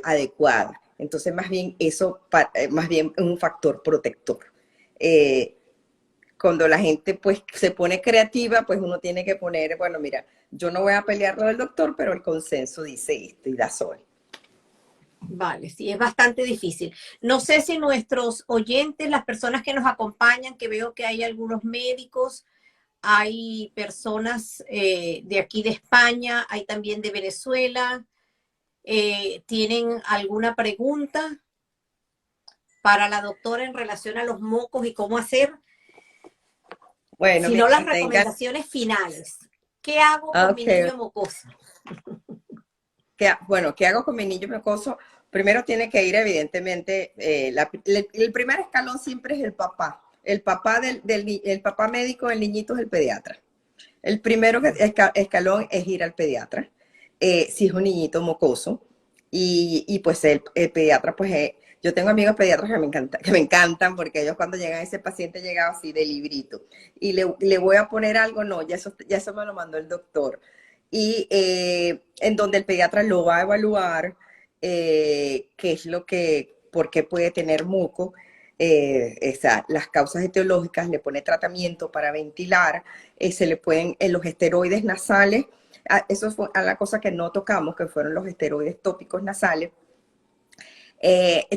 adecuada. Entonces, más bien eso, más bien es un factor protector. Eh, Cuando la gente pues se pone creativa, pues uno tiene que poner, bueno, mira, yo no voy a pelear lo del doctor, pero el consenso dice esto y da sol. Vale, sí, es bastante difícil. No sé si nuestros oyentes, las personas que nos acompañan, que veo que hay algunos médicos, hay personas de aquí de España, hay también de Venezuela, ¿tienen alguna pregunta para la doctora en relación a los mocos y cómo hacer? Bueno, Si no, las mientras tengan, recomendaciones finales. ¿Qué hago con mi ok, niño mocoso? bueno, ¿qué hago con mi niño mocoso? Primero tiene que ir, evidentemente, el primer escalón siempre es el papá. El papá, el papá médico del niñito es el pediatra. El primero escalón es ir al pediatra, si es un niñito mocoso, y pues el pediatra, pues yo tengo amigos pediatras que me encantan, porque ellos cuando llegan, ese paciente llegaba así de librito, y le voy a poner algo, no, ya eso me lo mandó el doctor. Y en donde el pediatra lo va a evaluar, qué es lo que, por qué puede tener muco, las causas etiológicas, le pone tratamiento para ventilar, se le pueden los esteroides nasales, eso fue la cosa que no tocamos, que fueron los esteroides tópicos nasales.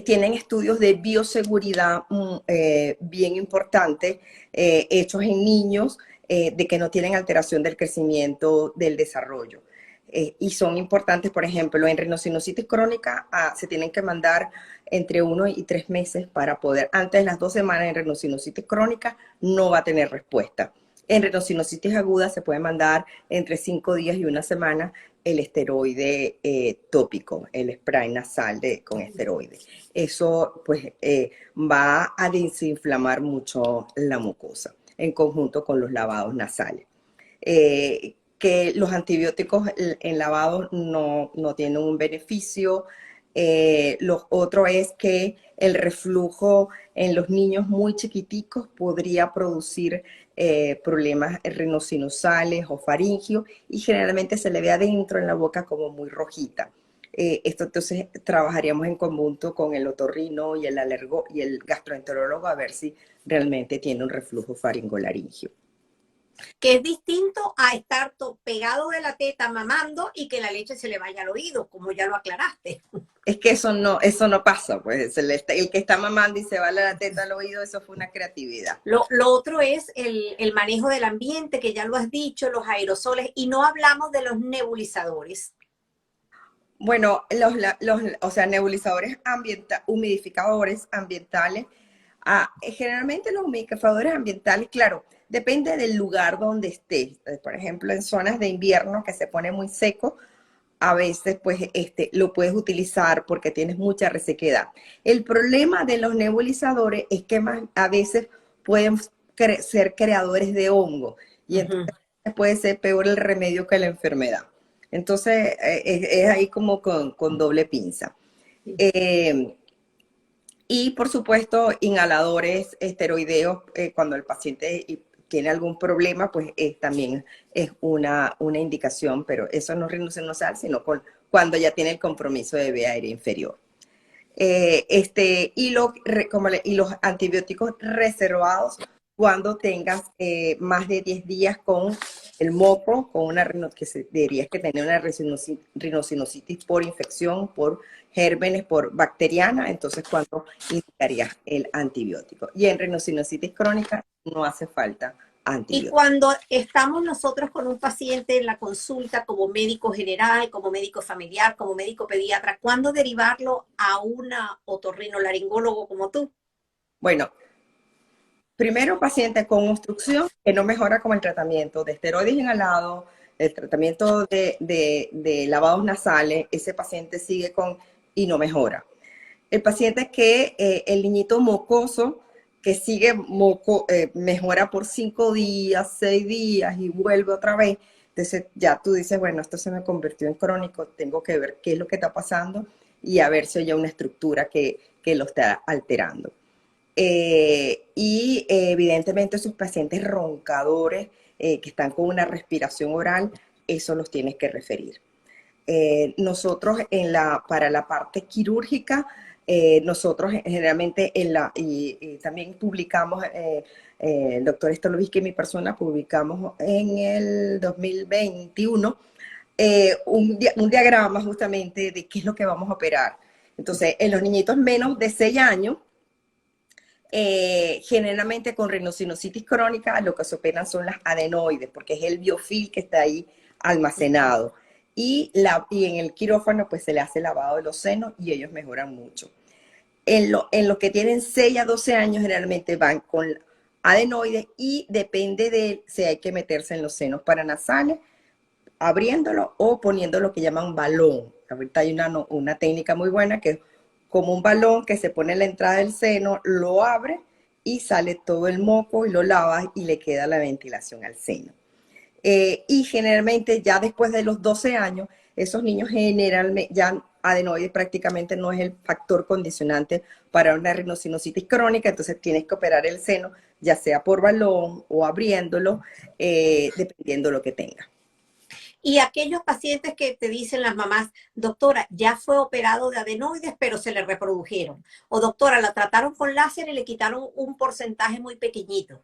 Tienen estudios de bioseguridad bien importantes, hechos en niños, de que no tienen alteración del crecimiento, del desarrollo. Y son importantes, por ejemplo, en rinocinositis crónica se tienen que mandar entre 1 y 3 meses para poder, antes de las 2 semanas en rinocinositis crónica no va a tener respuesta. En rinocinositis aguda se puede mandar entre 5 días y 1 semana el esteroide tópico, el spray nasal con esteroide. Eso pues va a desinflamar mucho la mucosa en conjunto con los lavados nasales. Que los antibióticos en lavados no tienen un beneficio. Lo otro es que el reflujo en los niños muy chiquiticos podría producir problemas rinosinusales o faringios y generalmente se le ve adentro en la boca como muy rojita. Esto entonces trabajaríamos en conjunto con el otorrino y el gastroenterólogo a ver si realmente tiene un reflujo faringolaringio. Que es distinto a estar pegado de la teta mamando y que la leche se le vaya al oído, como ya lo aclaraste. Es que eso no pasa, pues el que está mamando y se va la teta al oído, eso fue una creatividad. Lo otro es el manejo del ambiente, que ya lo has dicho, los aerosoles, y no hablamos de los nebulizadores. Bueno, o sea, nebulizadores humidificadores ambientales, generalmente los humidificadores ambientales, claro, depende del lugar donde estés. Por ejemplo, en zonas de invierno que se pone muy seco, a veces pues lo puedes utilizar porque tienes mucha resequedad. El problema de los nebulizadores es que a veces pueden ser creadores de hongo y entonces puede ser peor el remedio que la enfermedad. Entonces es ahí como con doble pinza. Y por supuesto, inhaladores esteroideos cuando el paciente tiene algún problema, pues también es una indicación, pero eso no es rinosinusal, sino cuando ya tiene el compromiso de vía aérea inferior. Y los antibióticos reservados cuando tengas más de 10 días con el moco, con dirías que tener una rinosinusitis por infección, por gérmenes, por bacteriana, entonces cuando indicarías el antibiótico. Y en rinosinusitis crónica no hace falta antibiótico. Y cuando estamos nosotros con un paciente en la consulta como médico general, como médico familiar, como médico pediatra, ¿cuándo derivarlo a una otorrinolaringólogo como tú? Bueno, primero paciente con obstrucción que no mejora con el tratamiento de esteroides inhalados, el tratamiento de lavados nasales, ese paciente sigue y no mejora. El paciente que el niñito mocoso que sigue mejora por 5 días, 6 días y vuelve otra vez. Entonces ya tú dices, bueno, esto se me convirtió en crónico, tengo que ver qué es lo que está pasando y a ver si hay una estructura que lo está alterando. Evidentemente sus pacientes roncadores que están con una respiración oral, eso los tienes que referir. Nosotros para la parte quirúrgica, nosotros generalmente y también publicamos, el doctor Stoloviski y mi persona publicamos en el 2021 un diagrama justamente de qué es lo que vamos a operar. Entonces, en los niñitos menos de 6 años, generalmente con rinosinositis crónica lo que se operan son las adenoides, porque es el biofilm que está ahí almacenado. Y en el quirófano pues se le hace lavado de los senos y ellos mejoran mucho. En lo que tienen 6 a 12 años generalmente van con adenoides y depende de si hay que meterse en los senos paranasales, abriéndolo o poniendo lo que llaman balón. Ahorita hay una técnica muy buena que es como un balón que se pone en la entrada del seno, lo abre y sale todo el moco y lo lavas y le queda la ventilación al seno. Y generalmente ya después de los 12 años, esos niños generalmente, ya adenoides prácticamente no es el factor condicionante para una rinosinositis crónica, entonces tienes que operar el seno, ya sea por balón o abriéndolo, dependiendo lo que tenga. Y aquellos pacientes que te dicen las mamás, doctora, ya fue operado de adenoides, pero se le reprodujeron. O doctora, la trataron con láser y le quitaron un porcentaje muy pequeñito.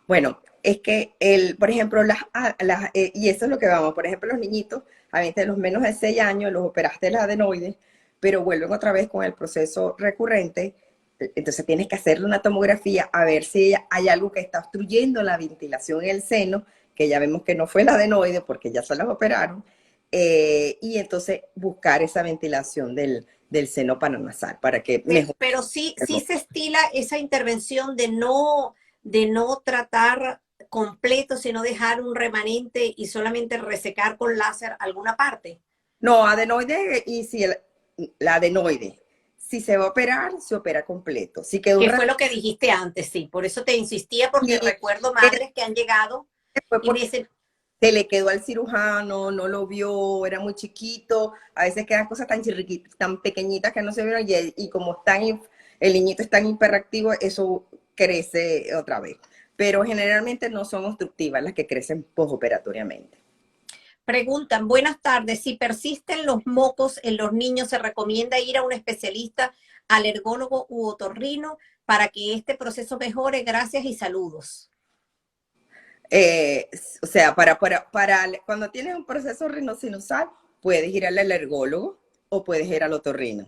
Bueno, es que, por ejemplo, y eso es lo que vamos, por ejemplo, los niñitos, a veces los menos de 6 años, los operaste las adenoides, pero vuelven otra vez con el proceso recurrente, entonces tienes que hacerle una tomografía a ver si hay algo que está obstruyendo la ventilación en el seno, que ya vemos que no fue el adenoide porque ya se las operaron, y entonces buscar esa ventilación del seno paranasal para que mejore. Pero sí, sí se estila esa intervención de no tratar completo, sino dejar un remanente y solamente resecar con láser alguna parte. No, adenoide y si la adenoide, si se va a operar, se opera completo. Si quedó un Que fue lo que dijiste antes, sí. Por eso te insistía, porque y recuerdo madres que han llegado fue y me porque dicen, se le quedó al cirujano, no lo vio, era muy chiquito. A veces quedan cosas tan chirriquitas, tan pequeñitas que no se vieron y como el niñito es tan hiperactivo, eso crece otra vez. Pero generalmente no son obstructivas las que crecen posoperatoriamente. preguntan, buenas tardes, si persisten los mocos en los niños, ¿se recomienda ir a un especialista, alergólogo u otorrino para que este proceso mejore? Gracias y saludos. O sea, cuando tienes un proceso rinosinusal, puedes ir al alergólogo o puedes ir al otorrino.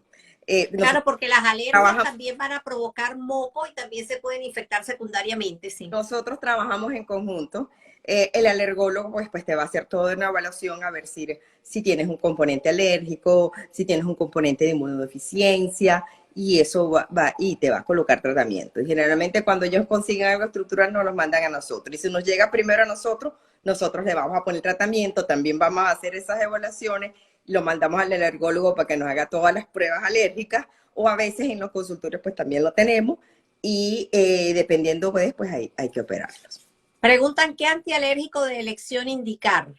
Claro, porque las alergias Trabajamos, también van a provocar moco y también se pueden infectar secundariamente, sí. nosotros trabajamos en conjunto. El alergólogo pues te va a hacer toda una evaluación a ver si tienes un componente alérgico, si tienes un componente de inmunodeficiencia, y eso va y te va a colocar tratamiento. Y generalmente cuando ellos consiguen algo estructural nos lo mandan a nosotros. Y si nos llega primero a nosotros, nosotros le vamos a poner tratamiento, también vamos a hacer esas evaluaciones, lo mandamos al alergólogo para que nos haga todas las pruebas alérgicas, o a veces en los consultorios pues también lo tenemos, y dependiendo pues hay que operarlos. Preguntan qué antialérgico de elección indicar.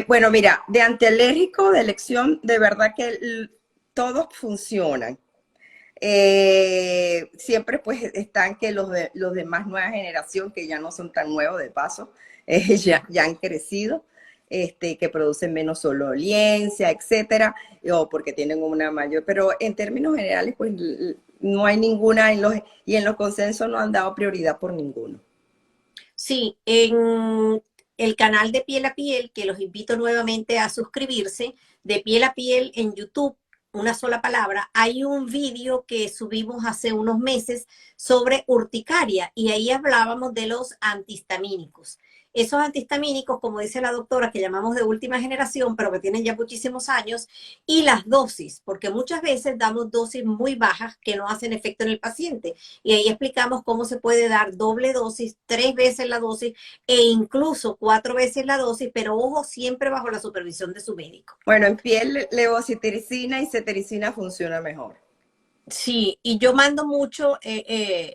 Bueno, mira, de antialérgico de elección, de verdad que todos funcionan. Siempre pues están que los de más nueva generación, que ya no son tan nuevos de paso, ya han crecido, que producen menos sololiencia, etcétera, o porque tienen una mayor, pero en términos generales pues no hay ninguna, y en los consensos no han dado prioridad por ninguno. Sí, en el canal de Piel a Piel, que los invito nuevamente a suscribirse, de Piel a Piel en YouTube, una sola palabra, hay un vídeo que subimos hace unos meses sobre urticaria y ahí hablábamos de los antihistamínicos. Esos antihistamínicos, como dice la doctora, que llamamos de última generación, pero que tienen ya muchísimos años, y las dosis, porque muchas veces damos dosis muy bajas que no hacen efecto en el paciente. Y ahí explicamos cómo se puede dar doble dosis, 3 veces la dosis e incluso 4 veces la dosis, pero ojo, siempre bajo la supervisión de su médico. Bueno, en piel levocitiricina y cetericina funciona mejor. Sí, y yo mando mucho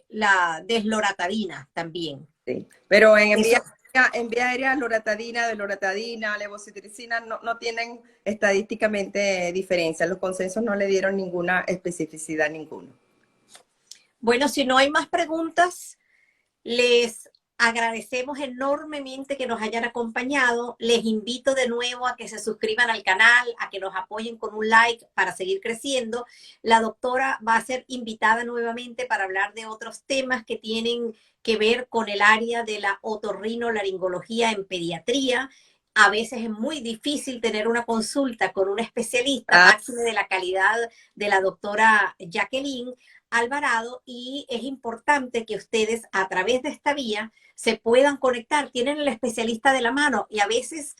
la desloratadina también. Sí. Pero Eso, en vía aérea, loratadina, levocitiricina no tienen estadísticamente diferencia. Los consensos no le dieron ninguna especificidad ninguno. bueno, si no hay más preguntas, les agradecemos enormemente que nos hayan acompañado. Les invito de nuevo a que se suscriban al canal, a que nos apoyen con un like para seguir creciendo. La doctora va a ser invitada nuevamente para hablar de otros temas que tienen que ver con el área de la otorrinolaringología en pediatría. A veces es muy difícil tener una consulta con un especialista, Ah, máxime de la calidad de la doctora Jacqueline Alvarado, y es importante que ustedes a través de esta vía se puedan conectar, tienen el especialista de la mano y a veces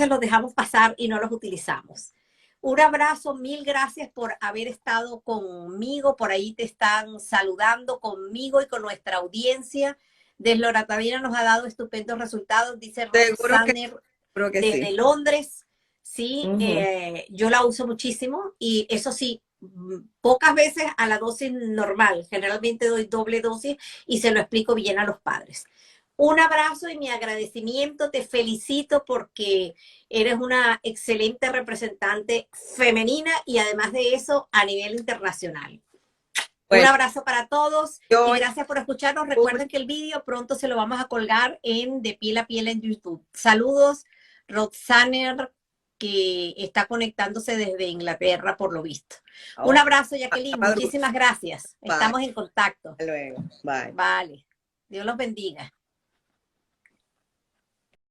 los dejamos pasar y no los utilizamos. Un abrazo, mil gracias por haber estado conmigo, por ahí te están saludando conmigo y con nuestra audiencia. Desloratadina nos ha dado estupendos resultados, dice seguro Roxaner que desde sí. Londres. Sí, Ujú. yo la uso muchísimo y eso sí, pocas veces a la dosis normal. Generalmente doy doble dosis y se lo explico bien a los padres. Un abrazo y mi agradecimiento. Te felicito porque eres una excelente representante femenina y además de eso a nivel internacional. Un Bueno, abrazo para todos y yo gracias por escucharnos. Recuerden que el vídeo pronto se lo vamos a colgar en De Piel a Piel en YouTube. Saludos, Roxaner, que está conectándose desde Inglaterra por lo visto. Un oh, abrazo, Jacqueline. madrugada. Muchísimas gracias. Bye. Estamos en contacto. Hasta luego. Bye. Vale. Dios los bendiga.